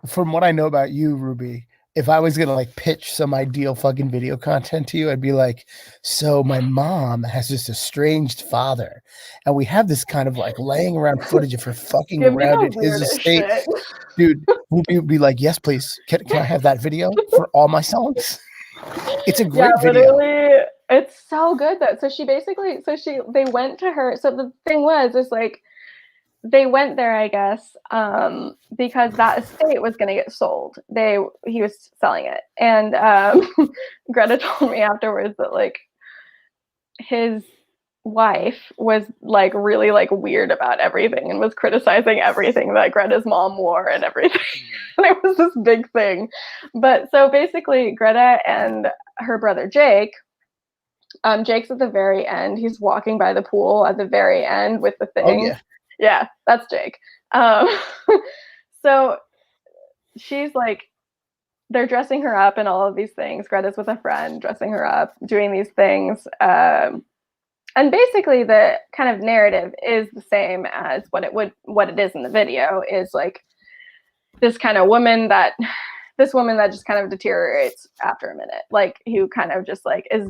from what I know about you, Ruby, if I was gonna like pitch some ideal fucking video content to you, I'd be like, so my mom has this estranged father, and we have this kind of like laying around footage of her fucking Give me around the at his weirdest estate. shit. Dude, Ruby would be like, yes, please. Can I have that video for all my songs? It's a Yeah, great video. literally, it's so good though. So they went to her. So the thing is like they went there, I guess, because that estate was going to get sold. He was selling it, and Greta told me afterwards that like his wife was like really like weird about everything and was criticizing everything that Greta's mom wore and everything. And it was this big thing. But so basically, Greta and her brother Jake. Jake's at the very end. He's walking by the pool at the very end with the thing. Oh yeah. Yeah, that's Jake. Um, so she's like, they're dressing her up and all of these things. Greta's with a friend, dressing her up, doing these things. And basically the kind of narrative is the same as what it is in the video, is like this kind of woman that just kind of deteriorates after a minute, like who kind of just like is,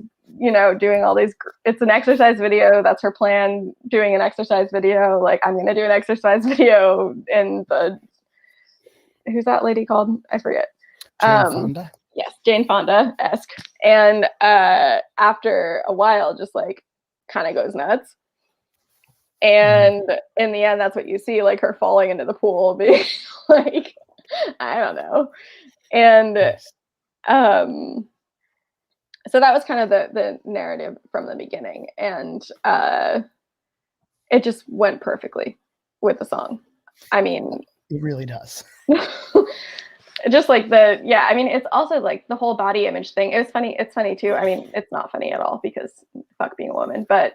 doing all these, it's an exercise video. That's her plan, doing an exercise video. Like, I'm going to do an exercise video in who's that lady called? I forget. Jane Fonda? Yes, Jane Fonda-esque. And after a while, just like kind of goes nuts. And in the end, that's what you see, like her falling into the pool, being like, I don't know. And so that was kind of the narrative from the beginning. And it just went perfectly with the song. I mean, it really does. Just like it's also like the whole body image thing. It was funny. It's funny too. I mean, it's not funny at all because fuck being a woman, but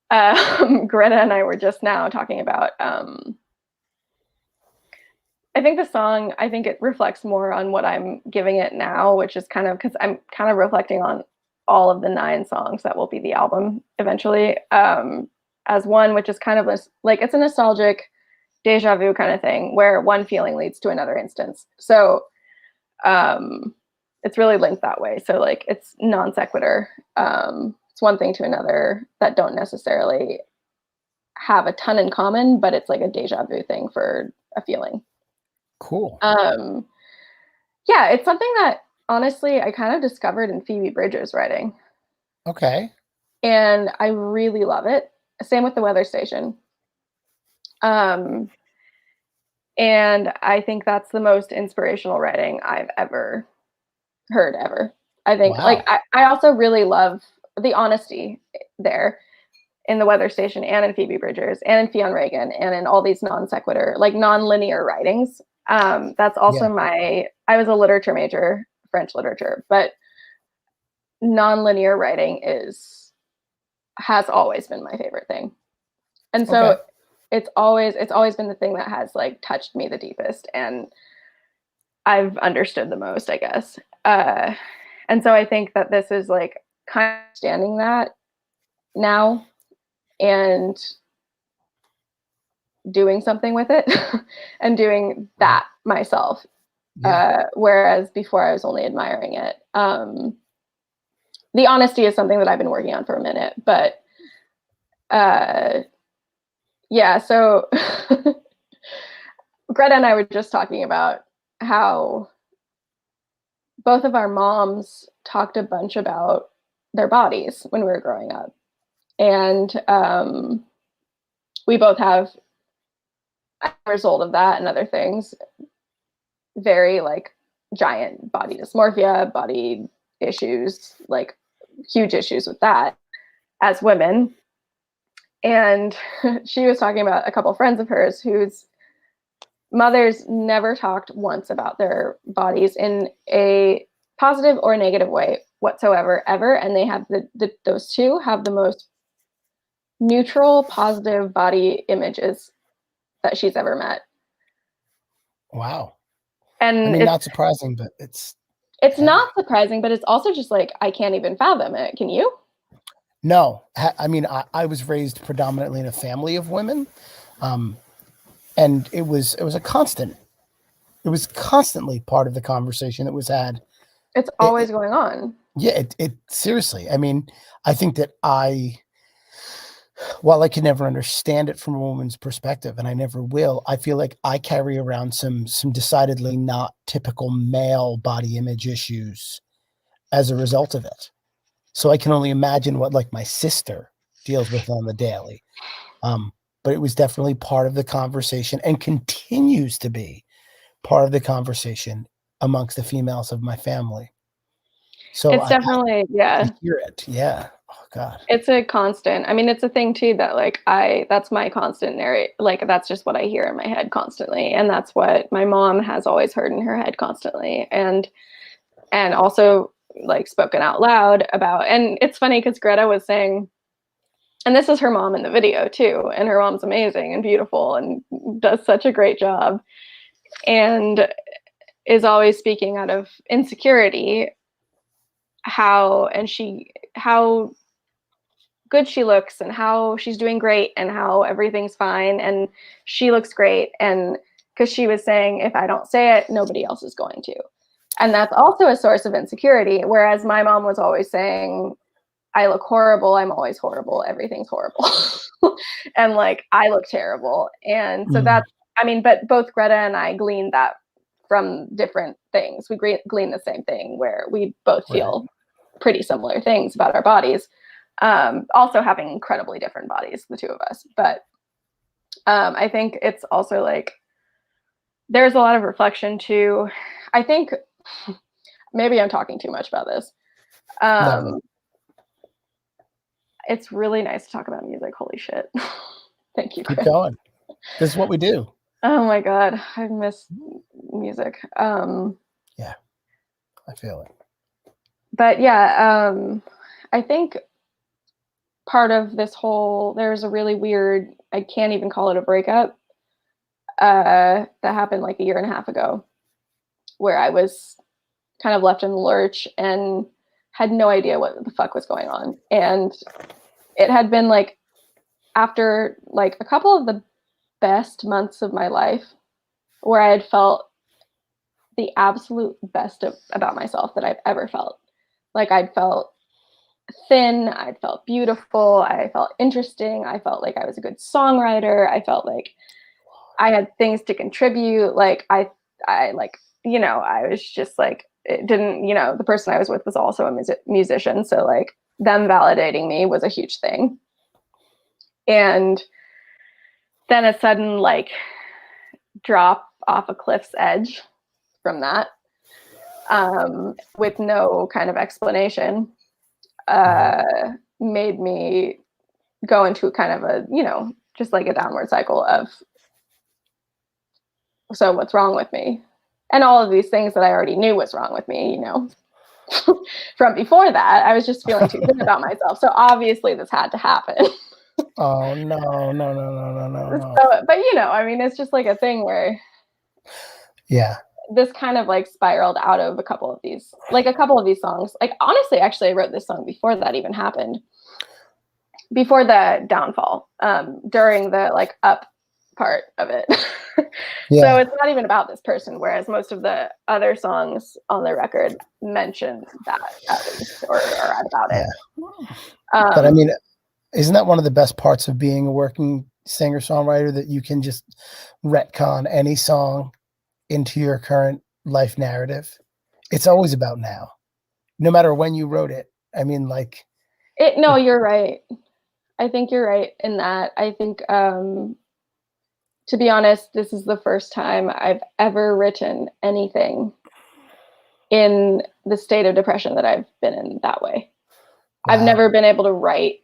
Greta and I were just now talking about I think the song, it reflects more on what I'm giving it now, which is kind of because I'm kind of reflecting on all of the 9 songs that will be the album eventually, as one, which is kind of like, it's a nostalgic deja vu kind of thing where one feeling leads to another instance. So it's really linked that way. So like it's non sequitur. It's one thing to another that don't necessarily have a ton in common, but it's like a deja vu thing for a feeling. Cool. Yeah, it's something that honestly I kind of discovered in Phoebe Bridgers' writing. Okay. And I really love it. Same with The Weather Station. And I think that's the most inspirational writing I've ever heard ever. I think like I also really love the honesty there in The Weather Station and in Phoebe Bridgers and in Fionn Reagan and in all these non sequitur, like non-linear writings. That's also I was a literature major, French literature, but non-linear writing has always been my favorite thing. And so it's always been the thing that has like touched me the deepest and I've understood the most, I guess. And so I think that this is like kind of standing that now and doing something with it and doing that myself. Whereas before I was only admiring it. The honesty is something that I've been working on for a minute, but so Greta and I were just talking about how both of our moms talked a bunch about their bodies when we were growing up. And we both have, as a result of that and other things, very like giant body dysmorphia, body issues, like huge issues with that as women. And she was talking about a couple of friends of hers whose mothers never talked once about their bodies in a positive or negative way whatsoever, ever. And they have those two have the most neutral, positive body images that she's ever met. Wow. And I mean, not surprising, but it's not surprising, but it's also just like, I can't even fathom it. Can you? No, I mean, I was raised predominantly in a family of women, um, and it was a constant. It was constantly part of the conversation that was had. It's It, always going on. yeah, it seriously. I mean, I think that while I can never understand it from a woman's perspective, and I never will, I feel like I carry around some decidedly not typical male body image issues as a result of it. So I can only imagine what like my sister deals with on the daily. Um, but it was definitely part of the conversation and continues to be part of the conversation amongst the females of my family. So It's definitely, I yeah. hear it. Yeah. Oh God. It's a constant. I mean, it's a thing too that like that's my constant narrate. Like that's just what I hear in my head constantly, and that's what my mom has always heard in her head constantly, and also like spoken out loud about. And it's funny because Greta was saying, and this is her mom in the video too, and her mom's amazing and beautiful and does such a great job, and is always speaking out of insecurity how good she looks and how she's doing great and how everything's fine and she looks great, and because she was saying if I don't say it nobody else is going to, and that's also a source of insecurity, whereas my mom was always saying I look horrible, I'm always horrible, everything's horrible. And like I look terrible, and so Mm, that's, I mean, but both Greta and I gleaned that from different things. We glean the same thing where we both right. feel pretty similar things about our bodies, also having incredibly different bodies, the two of us. But I think it's also like there's a lot of reflection too. I think maybe I'm talking too much about this. No, Um, it's really nice to talk about music. Holy shit. Thank you, keep Chris. going. This is what we do. Oh my God. I miss music. Yeah, I feel it. But yeah, I think part of this whole, there's a really weird, I can't even call it a breakup, that happened like a year and a half ago, where I was kind of left in the lurch and had no idea what the fuck was going on. And it had been like after like a couple of the best months of my life where I had felt the absolute best about myself that I've ever felt. Like I'd felt thin, I felt beautiful, I felt interesting, I felt like I was a good songwriter, I felt like I had things to contribute, like I like, you know, I was just like, it didn't, you know, the person I was with was also a musician, so like them validating me was a huge thing. And then a sudden like drop off a cliff's edge from that, with no kind of explanation, uh, made me go into kind of a, you know, just like a downward cycle of, so what's wrong with me? And all of these things that I already knew was wrong with me, you know, from before that, I was just feeling too good about myself. So obviously this had to happen. Oh no, no, no, no, no, no, no. So, but you know, I mean, it's just like a thing where Yeah. this kind of like spiraled out of a couple of these songs. Like honestly, actually, I wrote this song before that even happened, before the downfall, during the like up part of it. So Yeah. it's not even about this person, whereas most of the other songs on the record mention that at least, or are about it. Yeah. But I Um, mean, isn't that one of the best parts of being a working singer songwriter, that you can just retcon any song into your current life narrative? It's always about now, no matter when you wrote it. I mean, like, no, you're right. I think you're right in that. I think, to be honest, this is the first time I've ever written anything in the state of depression that I've been in that way. I've wow. never been able to write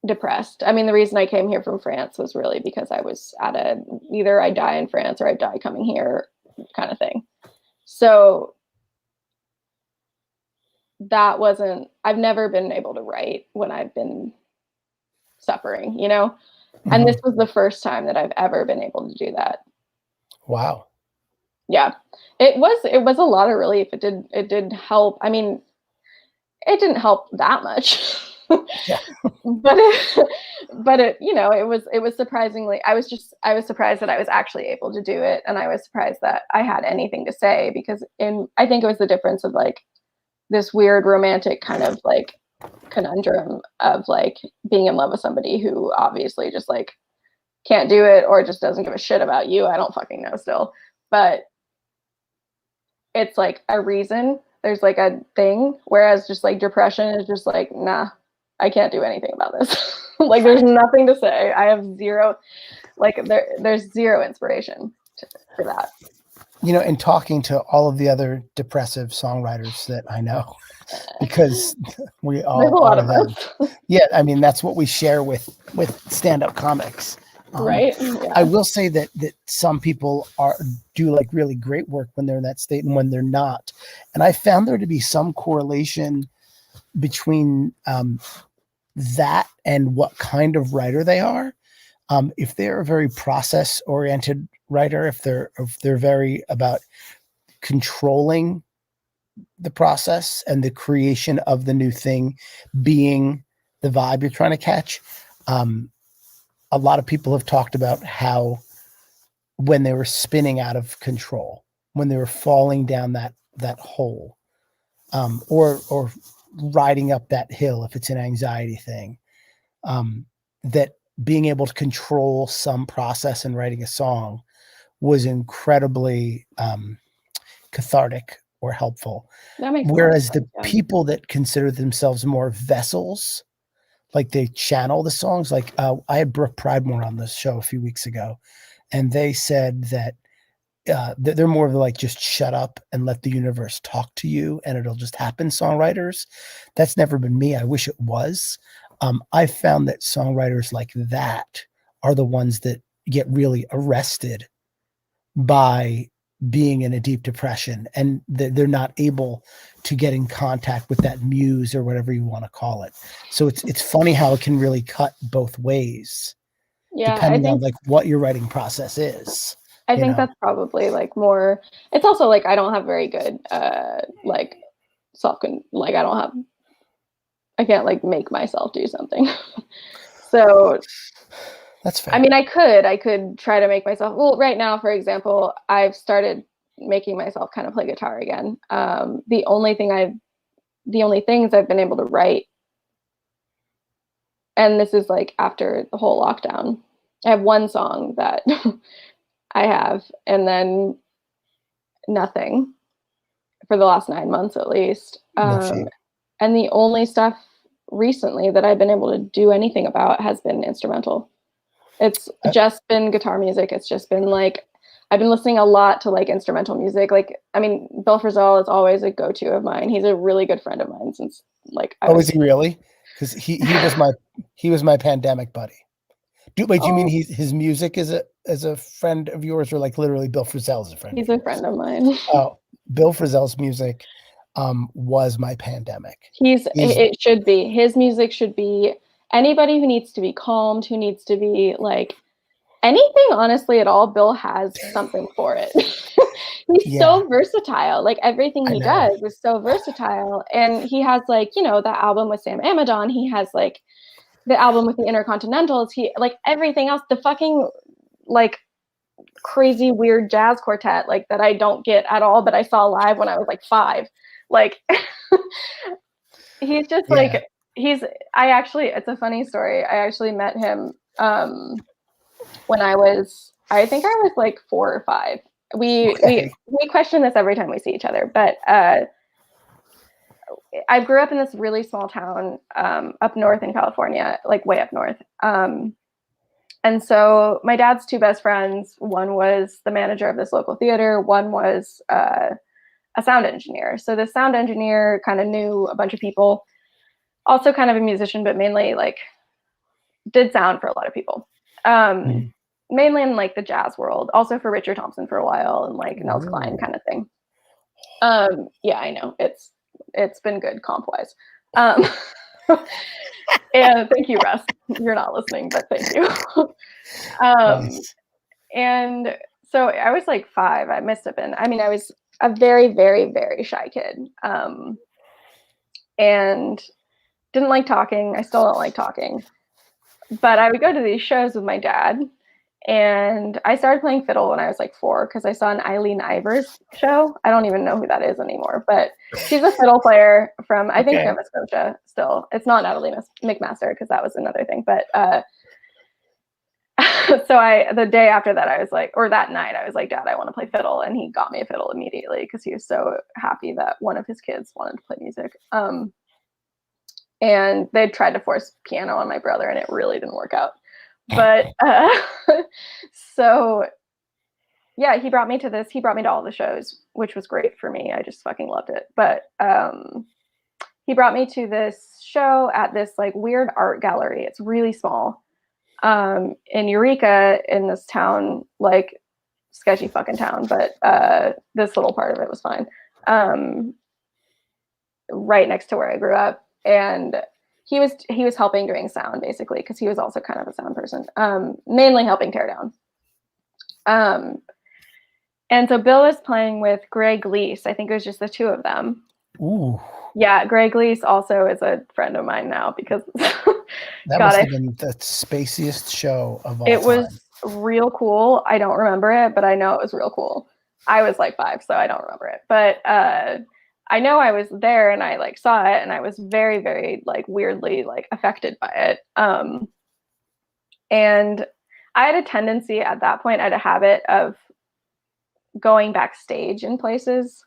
depressed. I mean, the reason I came here from France was really because I was at a either I die in France or I die coming here kind of thing. So that wasn't, I've never been able to write when I've been suffering, you know? And this Mhm. was the first time that I've ever been able to do that. Wow. Yeah. It was a lot of relief. It did help. I mean, it didn't help that much. Yeah. But it, you know, it was surprisingly, I was surprised that I was actually able to do it, and I was surprised that I had anything to say, because I think it was the difference of like this weird romantic kind of like conundrum of like being in love with somebody who obviously just like can't do it or just doesn't give a shit about you. I don't fucking know still. But it's like a reason. There's like a thing. Whereas just like depression is just like, nah, I can't do anything about this. Like there's nothing to say. I have zero, like there's zero inspiration for that. You know, in talking to all of the other depressive songwriters that I know, because we all There's a lot are of them. us. Yeah, I mean that's what we share with stand-up comics. Right? I Yeah. will say that some people do like really great work when they're in that state and when they're not, and I found there to be some correlation between that and what kind of writer they are. If they're a very process-oriented writer, if they're very about controlling the process and the creation of the new thing being the vibe you're trying to catch. A lot of people have talked about how when they were spinning out of control, when they were falling down that hole, or riding up that hill, if it's an anxiety thing, that being able to control some process in writing a song was incredibly cathartic or helpful. That makes a lot of Whereas the sense. Yeah. people that consider themselves more vessels, like they channel the songs, like I had Brooke Pridemore on the show a few weeks ago, and they said that they're more of like just shut up and let the universe talk to you and it'll just happen songwriters. That's never been me. I wish it was. I found that songwriters like that are the ones that get really arrested by being in a deep depression, and they're not able to get in contact with that muse or whatever you want to call it. So it's funny how it can really cut both ways Yeah, depending on like what your writing process is. I You think know, that's probably like more, it's also like I don't have very good like like I can't like make myself do something. So that's I fair. mean I could try to make myself, well, right now for example, I've started making myself kind of play guitar again. The only things I've been able to write, and this is like after the whole lockdown, I have one song that I have, and then nothing for the last 9 months at least. No shame. And the only stuff recently that I've been able to do anything about has been instrumental. It's I, just been guitar music. It's just been like I've been listening a lot to like instrumental music. Like I mean, Bill Frisell is always a go-to of mine. He's a really good friend of mine since like I oh, is was. he really? Because he was my pandemic buddy. Wait, do you mean Oh, his music is a friend of yours, or like literally Bill Frisell is a friend of he's a yours? friend of mine. Oh, Bill Frisell's music was my pandemic. He's It should be. His music should be anybody who needs to be calmed, who needs to be like anything honestly at all. Bill has something for it. He's yeah, so versatile. Like everything I he know. does is so versatile. And he has like, you know, the album with Sam Amadon. He has like the album with the Intercontinentals. He like everything else, the fucking like crazy weird jazz quartet like that I don't get at all, but I saw live when I was like 5. Like he's just Yeah. like it's a funny story. I actually met him when I think I was like 4 or 5. Okay. We question this every time we see each other, but I grew up in this really small town up north in California, like way up north. And so my dad's 2 best friends, one was the manager of this local theater, one was a sound engineer. So the sound engineer kind of knew a bunch of people, also kind of a musician, but mainly like did sound for a lot of people. Um, Mhm. Mainly in like the jazz world, also for Richard Thompson for a while and like Nels Cline Ooh. kind of thing. Yeah, I know it's been good comp wise. Um, and thank you, Russ. You're not listening, but thank you. um, Nice. and so I was like 5. I must have been. I mean, I was a very, very, very shy kid. And Didn't like talking. I still don't like talking. But I would go to these shows with my dad. And I started playing fiddle when I was like 4 because I saw an Eileen Ivers show. I don't even know who that is anymore, but she's a fiddle player from, I think, Nova Scotia still. It's not Natalie McMaster because that was another thing. But so the day after that, I was like, or that night, I was like, Dad, I want to play fiddle. And he got me a fiddle immediately because he was so happy that one of his kids wanted to play music. And they tried to force piano on my brother and it really didn't work out. But so yeah, he brought me to all the shows, which was great for me. I just fucking loved it. But he brought me to this show at this like weird art gallery. It's really small in Eureka, in this town, like sketchy fucking town, but this little part of it was fine. Right next to where I grew up. And he was helping doing sound basically because he was also kind of a sound person, mainly helping tear down. And so Bill was playing with Greg Lease. I think it was just the two of them. Ooh. Yeah, Greg Lease also is a friend of mine now because that must have been the spaciest show of all time. It was real cool. I don't remember it, but I know it was real cool. I was like 5, so I don't remember it. But I know I was there and I like saw it and I was very, very like weirdly like affected by it. And I had a tendency at that point, I had a habit of going backstage in places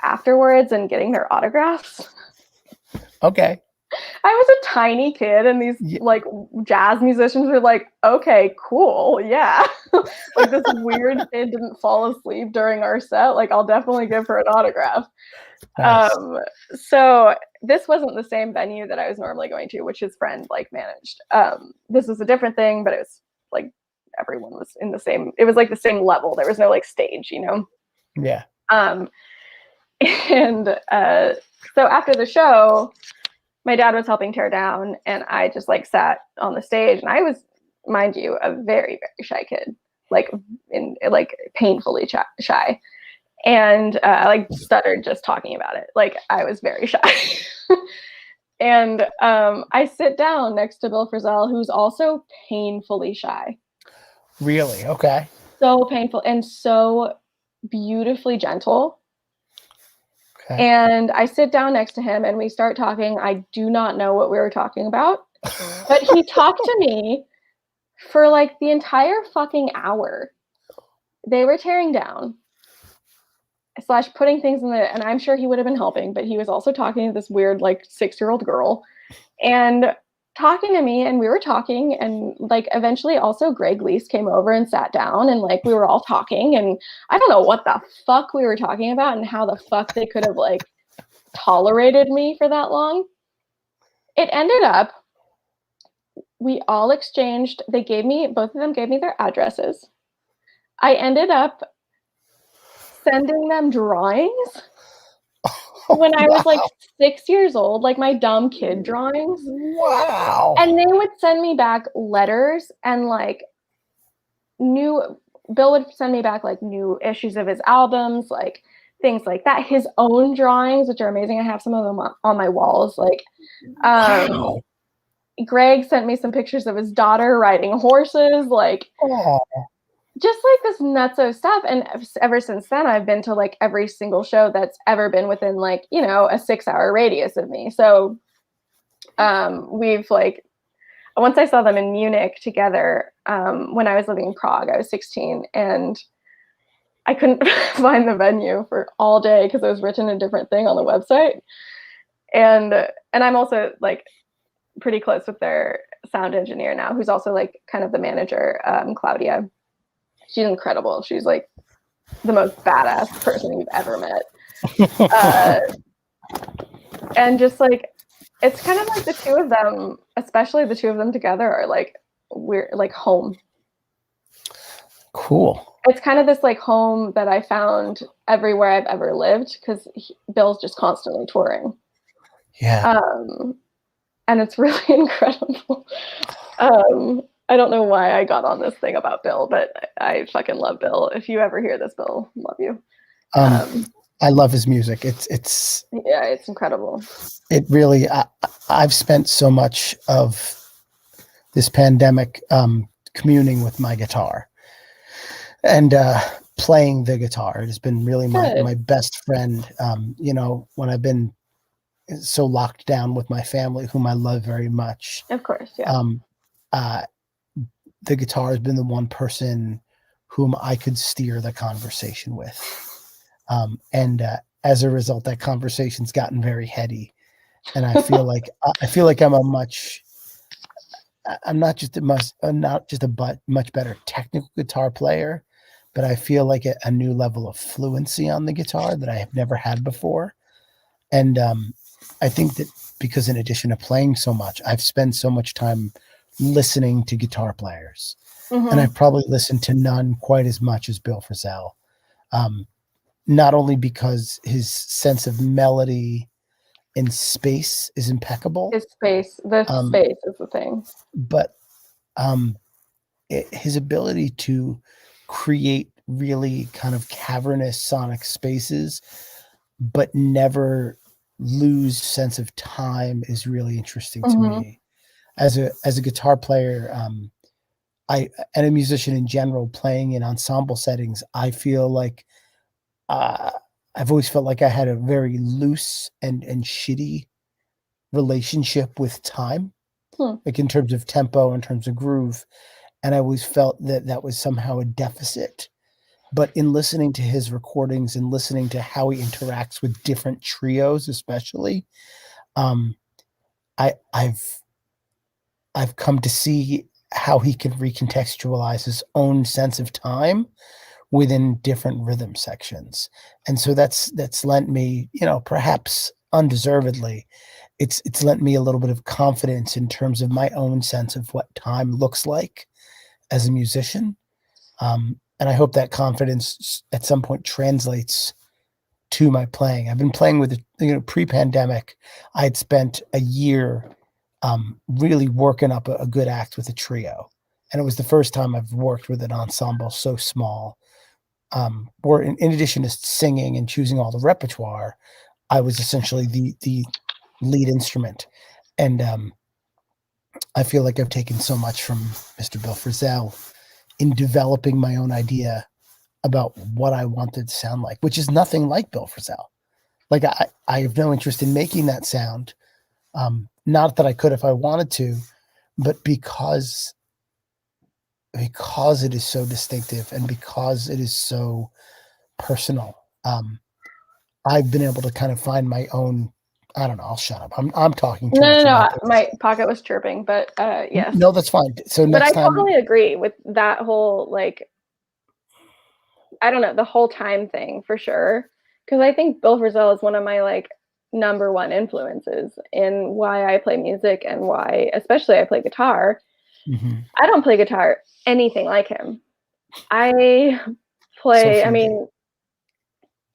afterwards and getting their autographs. Okay. I was a tiny kid and these like jazz musicians were like, okay, cool. Yeah. Like this weird kid didn't fall asleep during our set. Like I'll definitely give her an autograph. Nice. So this wasn't the same venue that I was normally going to, which his friend like managed. This was a different thing, but it was like everyone was in the same, it was like the same level. There was no like stage, you know? Yeah. And so after the show, my dad was helping tear down and I just like sat on the stage and I was, mind you, a very, very shy kid, like painfully shy. And I like stuttered just talking about it. Like I was very shy. And I sit down next to Bill Frisell, who's also painfully shy. Really? Okay. So painful and so beautifully gentle. Okay. And I sit down next to him and we start talking. I do not know what we were talking about, but he talked to me for like the entire fucking hour. They were tearing down / putting things in the, and I'm sure he would have been helping, but he was also talking to this weird like 6-year-old girl and talking to me, and we were talking, and like eventually also Greg Lease came over and sat down and like we were all talking, and I don't know what the fuck we were talking about and how the fuck they could have like tolerated me for that long. It ended up, we all exchanged, both of them gave me their addresses. I ended up sending them drawings when I was like 6 years old, like my dumb kid drawings. Wow. And they would send me back letters and like Bill would send me back like new issues of his albums, like things like that. His own drawings, which are amazing. I have some of them on my walls. Like, wow. Greg sent me some pictures of his daughter riding horses, like, just like this nutso stuff. And ever since then, I've been to like every single show that's ever been within like, you know, a 6-hour radius of me. So we've like, once I saw them in Munich together, when I was living in Prague, I was 16 and I couldn't find the venue for all day because it was written a different thing on the website. And I'm also like pretty close with their sound engineer now, who's also like kind of the manager, Claudia. She's incredible. She's like the most badass person you've ever met. And just like, it's kind of like the two of them, especially the two of them together, are like, we're like home. Cool. It's kind of this like home that I found everywhere I've ever lived because Bill's just constantly touring. Yeah. And it's really incredible. I don't know why I got on this thing about Bill, but I fucking love Bill. If you ever hear this, Bill, love you. I love his music. Yeah, it's incredible. It really. I've spent so much of this pandemic communing with my guitar and playing the guitar. It has been really Good. my best friend. When I've been so locked down with my family, whom I love very much. Of course, yeah. Um, uh, the guitar has been the one person whom I could steer the conversation with. And as a result, that conversation's gotten very heady. And I feel like I'm not just a much better technical guitar player, but I feel like a new level of fluency on the guitar that I have never had before. And I think that because in addition to playing so much, I've spent so much time listening to guitar players, and Mm-hmm. I've probably listened to none quite as much as Bill Frisell. Um, Not only because his sense of melody and space is impeccable, The um, space is the thing. but um, his ability to create really kind of cavernous sonic spaces, but never lose sense of time is really interesting to Mm-hmm. me. As a guitar player, I and a musician in general, playing in ensemble settings, I feel like uh, I've always felt like I had a very loose and shitty relationship with time, Hmm. like in terms of tempo, in terms of groove, and I always felt that that was somehow a deficit. But in listening to his recordings and listening to how he interacts with different trios, especially, um, I, I've come to see how he can recontextualize his own sense of time within different rhythm sections. And so that's lent me, perhaps undeservedly, it's lent me a little bit of confidence in terms of my own sense of what time looks like as a musician. And I hope that confidence at some point translates to my playing. I've been playing with, pre-pandemic. I had spent a year really working up a good act with a trio, and it was the first time I've worked with an ensemble so small. Where in addition to singing and choosing all the repertoire, I was essentially the lead instrument, and I feel like I've taken so much from Mr. Bill Frisell in developing my own idea about what I wanted to sound like, which is nothing like Bill Frisell. Like I have no interest in making that sound. Not that I could if I wanted to, but because it is so distinctive and because it is so personal, I've been able to kind of find my own. I don't know. I'll shut up. I'm talking too No, no, much no. about this. My pocket was chirping, but yes. No, that's fine. So But next I time, totally agree with that whole like I don't know, the whole time thing for sure. Because I think Bill Frisell is one of my like number one influences in why I play music and why, especially I play guitar. mhm, I don't play guitar anything like him. I so play, few do.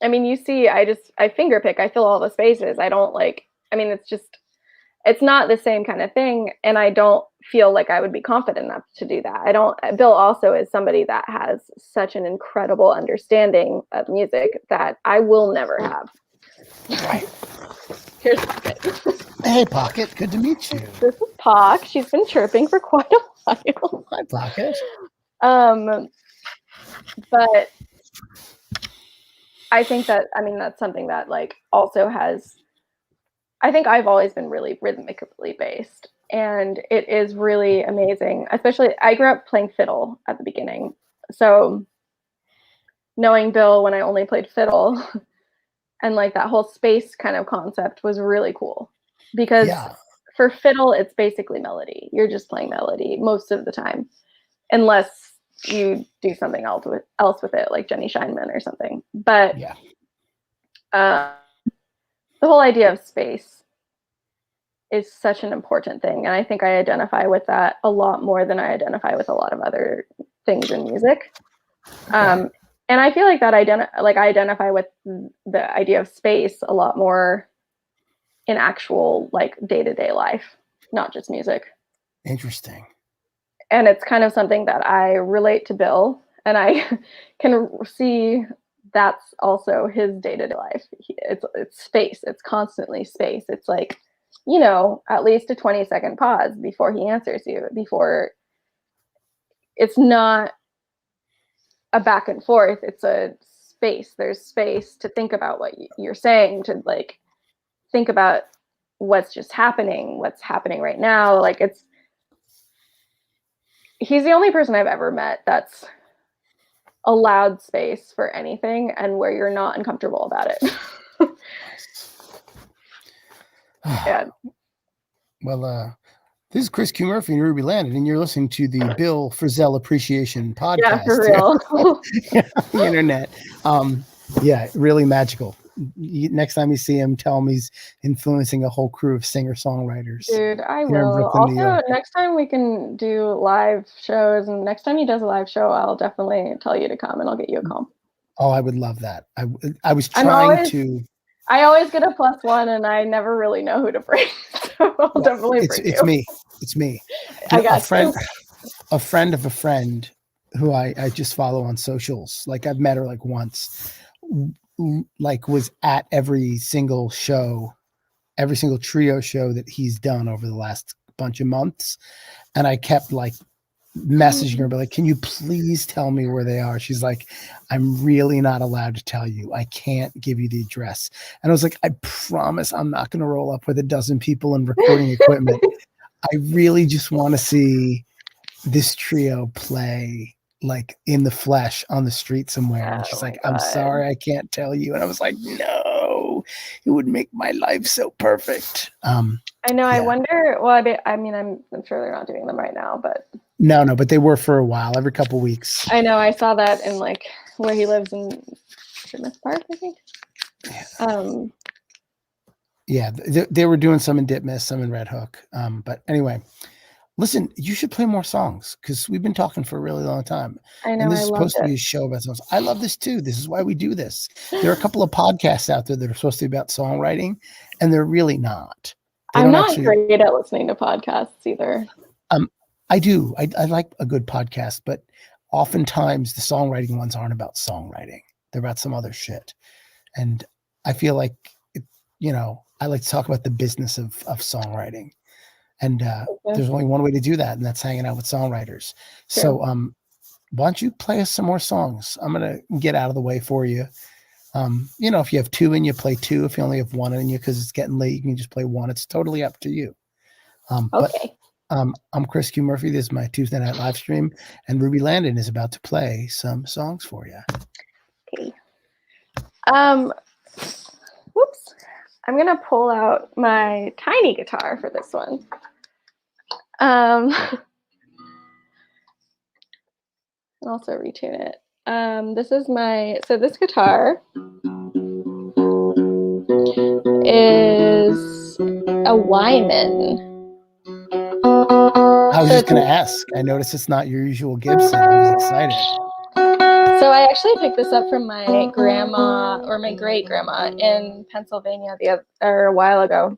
I mean, you see, I finger pick, I fill all the spaces. I don't like, I mean, it's not the same kind of thing. And I don't feel like I would be confident enough to do that. I don't, Bill also is somebody that has such an incredible understanding of music that I will never have. Right. Here's Pocket. Hey, Pocket. Good to meet you. This is Pock. She's been chirping for quite a while. Hi, Pocket. Um, but I think that, I mean, that's something that like also has, I think I've always been really rhythmically based. And it is really amazing. Especially, I grew up playing fiddle at the beginning. So knowing Bill when I only played fiddle and like that whole space kind of concept was really cool. Because Yeah. for fiddle, it's basically melody. You're just playing melody most of the time, unless you do something else with it, like Jenny Scheinman or something. But Yeah. uh, the whole idea of space is such an important thing. And I think I identify with that a lot more than I identify with a lot of other things in music. Okay. And I feel like that I identify with the idea of space a lot more in actual like day-to-day life, not just music. Interesting. And it's kind of something that I relate to Bill, and I can see that's also his day-to-day life. It's space. It's constantly space. It's like, you know, at least a 20-second pause before he answers you, before it's not a back and forth. It's a space. There's space to think about what you're saying, to like think about what's happening right now. Like he's the only person I've ever met that's allowed space for anything and where you're not uncomfortable about it. Yeah. Well, this is Chris Q. Murphy and Ruby Landen, and you're listening to the Bill Frisell Appreciation Podcast. Yeah, for real. The internet. Yeah, really magical. Next time you see him, tell him he's influencing a whole crew of singer-songwriters. Dude, I here in will. Brooklyn, New Also, York. next time we can do live shows, and next time he does a live show, I'll definitely tell you to come, and I'll get you a comb. Oh, I would love that. I was trying to. I always get a +1, and I never really know who to bring. So I'll definitely bring you. It's me. I got a friend of a friend who I just follow on socials. Like I've met her like once. Like was at every single trio show that he's done over the last bunch of months, and I kept like messaging her, but like, can you please tell me where they are? She's like, I'm really not allowed to tell you. I can't give you the address. And I was like, I promise I'm not going to roll up with a dozen people and recording equipment. I really just want to see this trio play like in the flesh on the street somewhere. And she's like, I'm sorry, I can't tell you. And I was like, no, it would make my life so perfect. I know. Yeah. I wonder. Well, I mean, I'm sure they're not doing them right now, but no, but they were for a while, every couple of weeks. I know. I saw that in like where he lives in Smith Park, I think. Yeah, they were doing some in Ditmas, some in Red Hook. But anyway, listen, you should play more songs because we've been talking for a really long time. I know. And this is supposed to be a show about songs. I love this too. This is why we do this. There are a couple of podcasts out there that are supposed to be about songwriting, and they're really not. I'm not great at listening to podcasts either. I do. I like a good podcast, but oftentimes the songwriting ones aren't about songwriting. They're about some other shit. And I feel like, I like to talk about the business of songwriting. And there's only one way to do that, and that's hanging out with songwriters. Sure. So why don't you play us some more songs? I'm going to get out of the way for you. If you have two in you, play two. If you only have one in you because it's getting late, you can just play one. It's totally up to you. Okay. But I'm Chris Q. Murphy. This is my Tuesday night live stream, and Ruby Landen is about to play some songs for you. Okay. Whoops. I'm going to pull out my tiny guitar for this one. And also retune it. This guitar is a Wyman. I was just going to ask. I noticed it's not your usual Gibson. I was excited. So I actually picked this up from my grandma or my great grandma in Pennsylvania a while ago,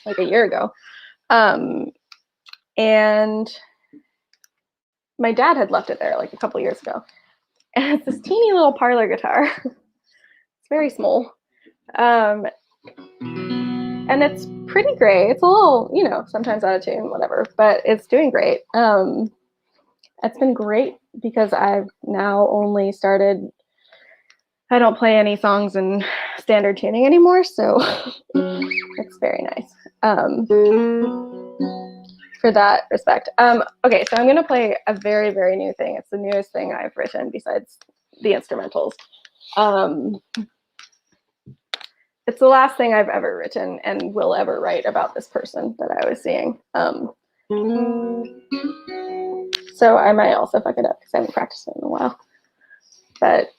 like a year ago. And my dad had left it there like a couple years ago. And it's this teeny little parlor guitar. It's very small. And it's pretty gray. It's a little, sometimes out of tune, whatever, but it's doing great. It's been great because I've now only started, I don't play any songs in standard tuning anymore, so it's very nice for that respect. Okay, so I'm going to play a very, very new thing. It's the newest thing I've written besides the instrumentals. It's the last thing I've ever written and will ever write about this person that I was seeing. So I might also fuck it up because I haven't practiced it in a while. But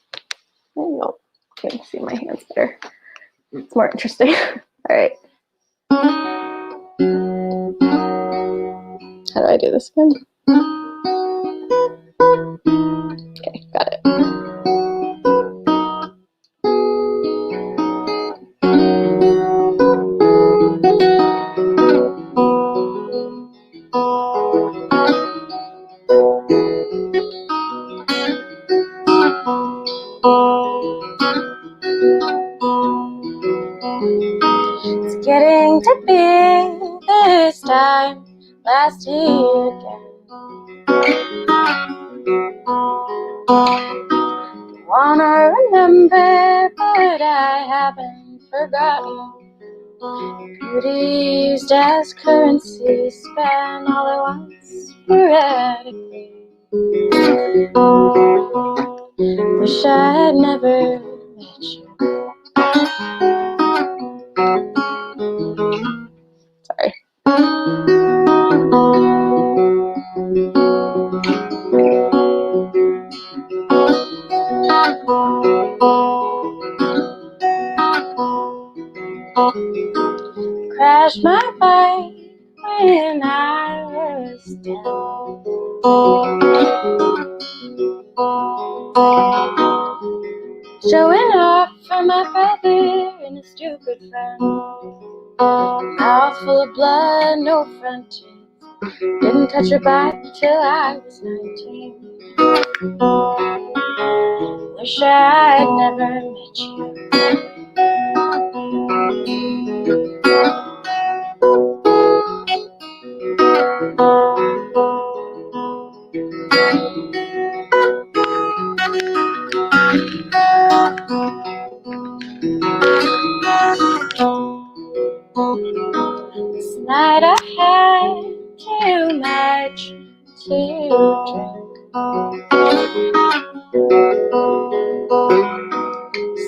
maybe you'll can see my hands better. It's more interesting. All right. How do I do this again? Okay, got it. getting to be this time last year again. Wanna remember, but I haven't forgotten. Could used as currency, spent all at once sporadically. Wish I had never met you. Sorry. Crashed my bike when I was 10. Showing off for my brother and a stupid friend. Mouth full of blood, no front teeth. Didn't touch her back till I was 19. Wish I'd never met you. This night I had too much to drink.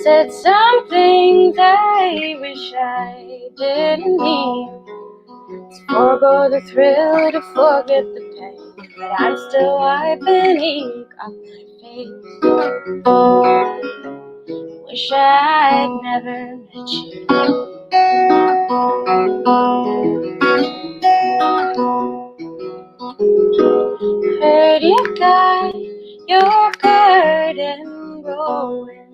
Said some things I wish I didn't mean. Forgo the thrill to forget the pain, but I'm still wiping ink off my face. Wish I'd never met you. Heard you got your garden growing.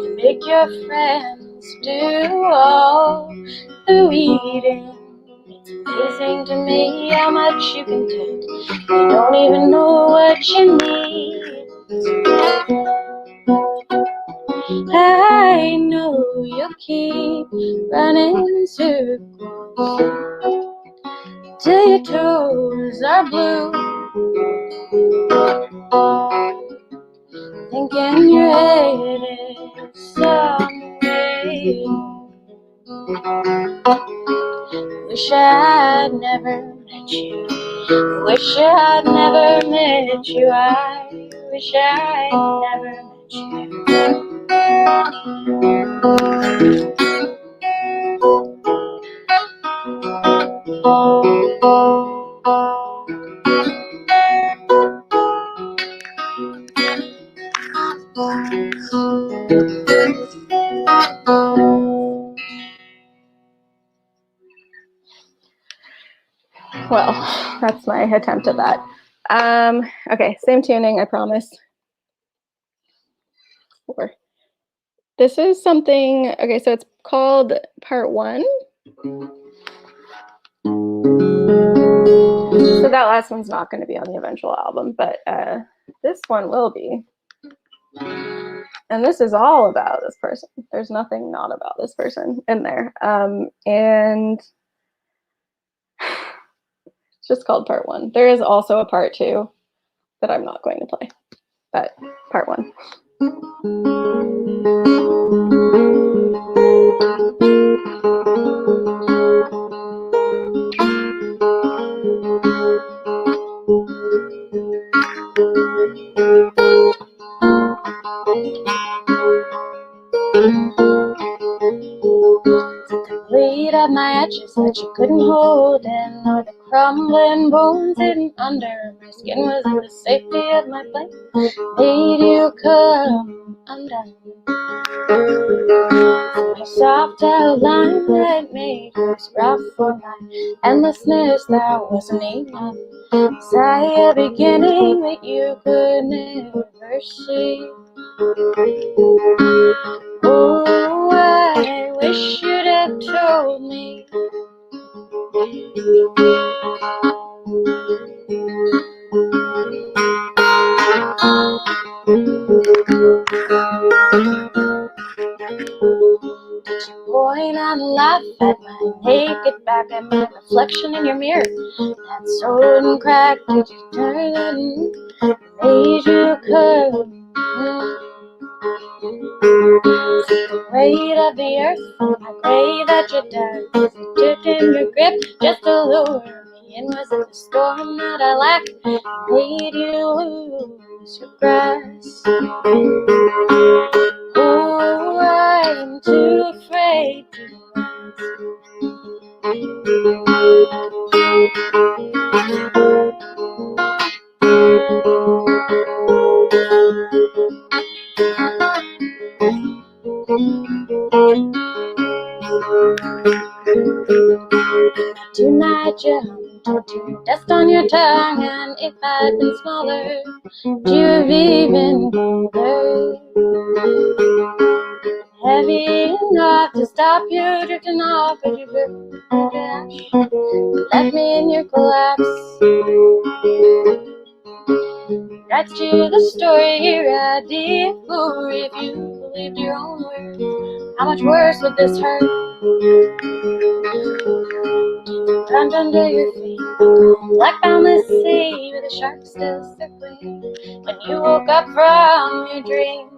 You make your friends do all the weeding. It's amazing to me how much you can take. You don't even know what you need. I know you keep running in circles till your toes are blue. Thinking you're headed somewhere. Wish I'd never met you. Wish I'd never met you. I wish I'd never met you. Well, that's my attempt at that. Okay, same tuning, I promise. 4. This is something, okay, so it's called Part 1. So that last one's not going to be on the eventual album, but this one will be. And this is all about this person. There's nothing not about this person in there. And it's just called Part 1. There is also a Part 2 that I'm not going to play, but Part 1. Bleed of my edges that you couldn't hold in, or the crumbling bones hidden under my skin was in the safety of my blanket. Made you come undone. My soft outline that made yours rough for my endlessness that wasn't enough. Saw a beginning that you could never see. Oh, I wish you'd have told me. point and laugh at my naked back and my reflection in your mirror. That sword and crack, did you turn it? Made you curve. The weight of the earth, I pray that you does. Dipped in your grip just to lure me in. Was it the storm that I lacked? Made you lose your grasp. Oh, I'm too afraid to tonight you hummed to dust on your tongue, and if I'd been smaller, would you have even bothered? Heavy enough to stop you drifting off, but you left me in your collapse. That's to the story you're a fool. If you believed your own words, how much worse would this hurt? Drowned under your feet, like boundless sea, with the shark still circling. When you woke up from your dream,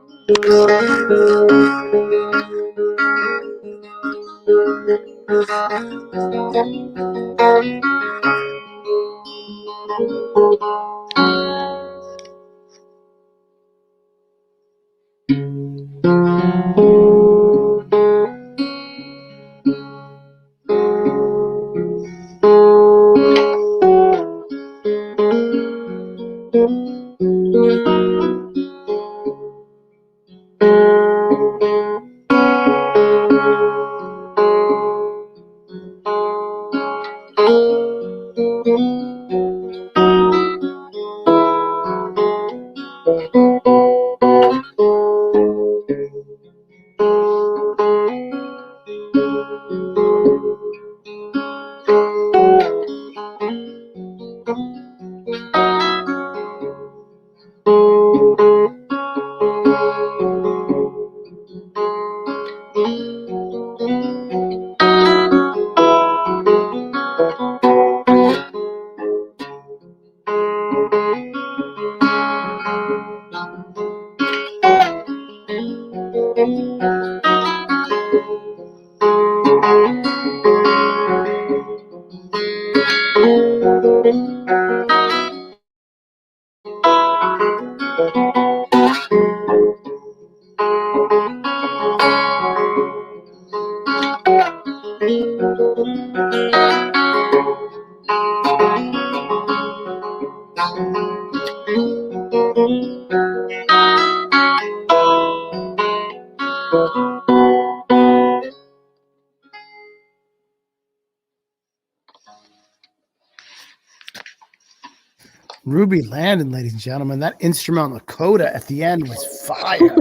Ruby Landen, ladies and gentlemen. That instrumental coda at the end was fire.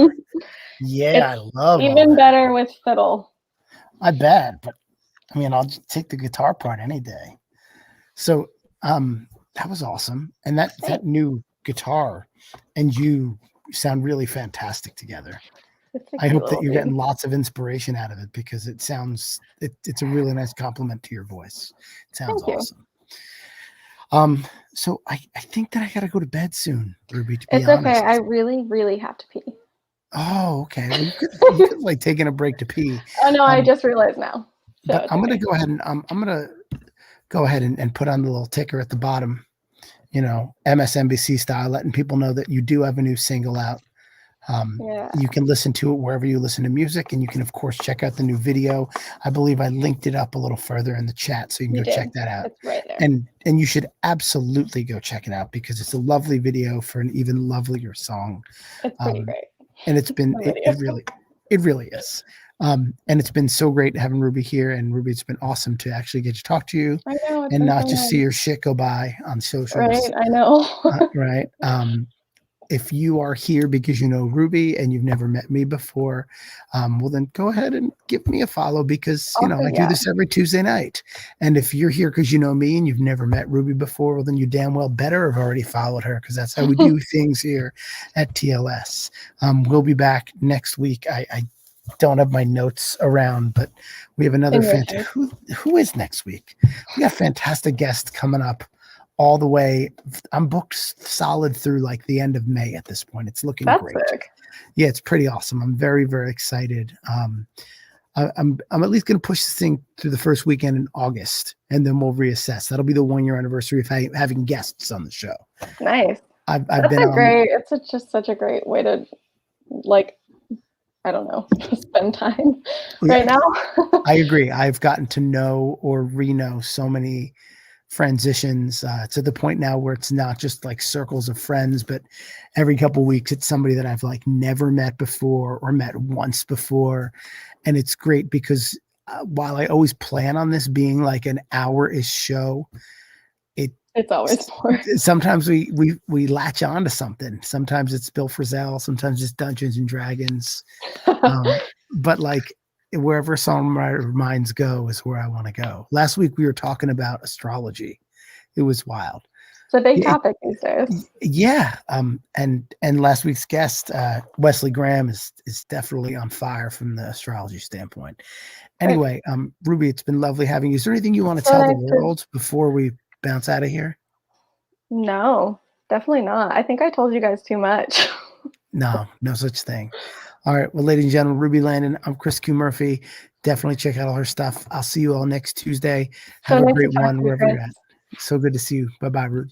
Yeah, I love all Even that. better with fiddle. I bet, but I mean, I'll just take the guitar part any day. So, that was awesome, and that new guitar and you sound really fantastic together. It's a I cute hope that little you're thing. getting lots of inspiration out of it because it sounds it's a really nice compliment to your voice. It sounds Thank you. awesome. So I think that I gotta go to bed soon, Ruby, to be It's honest. okay. I really, really have to pee. Oh, okay. Well, you could like taking a break to pee. Oh no, I Um, just realized now. So but it's I'm gonna okay. go ahead and I'm gonna go ahead and put on the little ticker at the bottom, MSNBC style, letting people know that you do have a new single out. Yeah. You can listen to it wherever you listen to music, and you can of course check out the new video. I believe I linked it up a little further in the chat, so you can You go check did. that out. It's right there. And you should absolutely go check it out because it's a lovely video for an even lovelier song. It's pretty great. And it's been The it really is. And it's been so great having Ruby here, and Ruby, it's been awesome to actually get to talk to you I know. It's and been not so just nice. see your shit go by on socials. Right. I know. Right. If you are here because you know Ruby and you've never met me before, well, then go ahead and give me a follow because, Also, I do yeah. this every Tuesday night. And if you're here because you know me and you've never met Ruby before, well, then you damn well better have already followed her because that's how we do things here at TLS. We'll be back next week. I don't have my notes around, but we have another In your fantastic. Who is next week? We got a fantastic guest coming up all the way. I'm booked solid through like the end of May at this point. It's looking That's great. sick. Yeah, it's pretty awesome. I'm very, very excited. I'm at least going to push this thing through the first weekend in August, and then we'll reassess. That'll be the 1 year anniversary of having guests on the show. Nice. I've That's been a on. great. It's just such a great way to, like, I don't know, spend time right now. I agree. I've gotten to know or re-know so many transitions to the point now where it's not just like circles of friends, but every couple of weeks it's somebody that I've like never met before or met once before. And it's great because while I always plan on this being like an hour-ish show, It's always more. sometimes we latch on to something. Sometimes it's Bill Frisell, sometimes it's Dungeons and Dragons. But like wherever some of my minds go is where I want to go. Last week we were talking about astrology. It was wild. It's a big topic these days. Yeah. And last week's guest, Wesley Graham, is definitely on fire from the astrology standpoint. Anyway, Ruby, it's been lovely having you. Is there anything you want to tell the world before we bounce out of here? No, definitely not. I think I told you guys too much. No such thing. All right. Well, ladies and gentlemen, Ruby Landen, I'm Chris Q. Murphy. Definitely check out all her stuff. I'll see you all next Tuesday. Have a great one wherever you're at. So good to see you. Bye-bye, Ruby.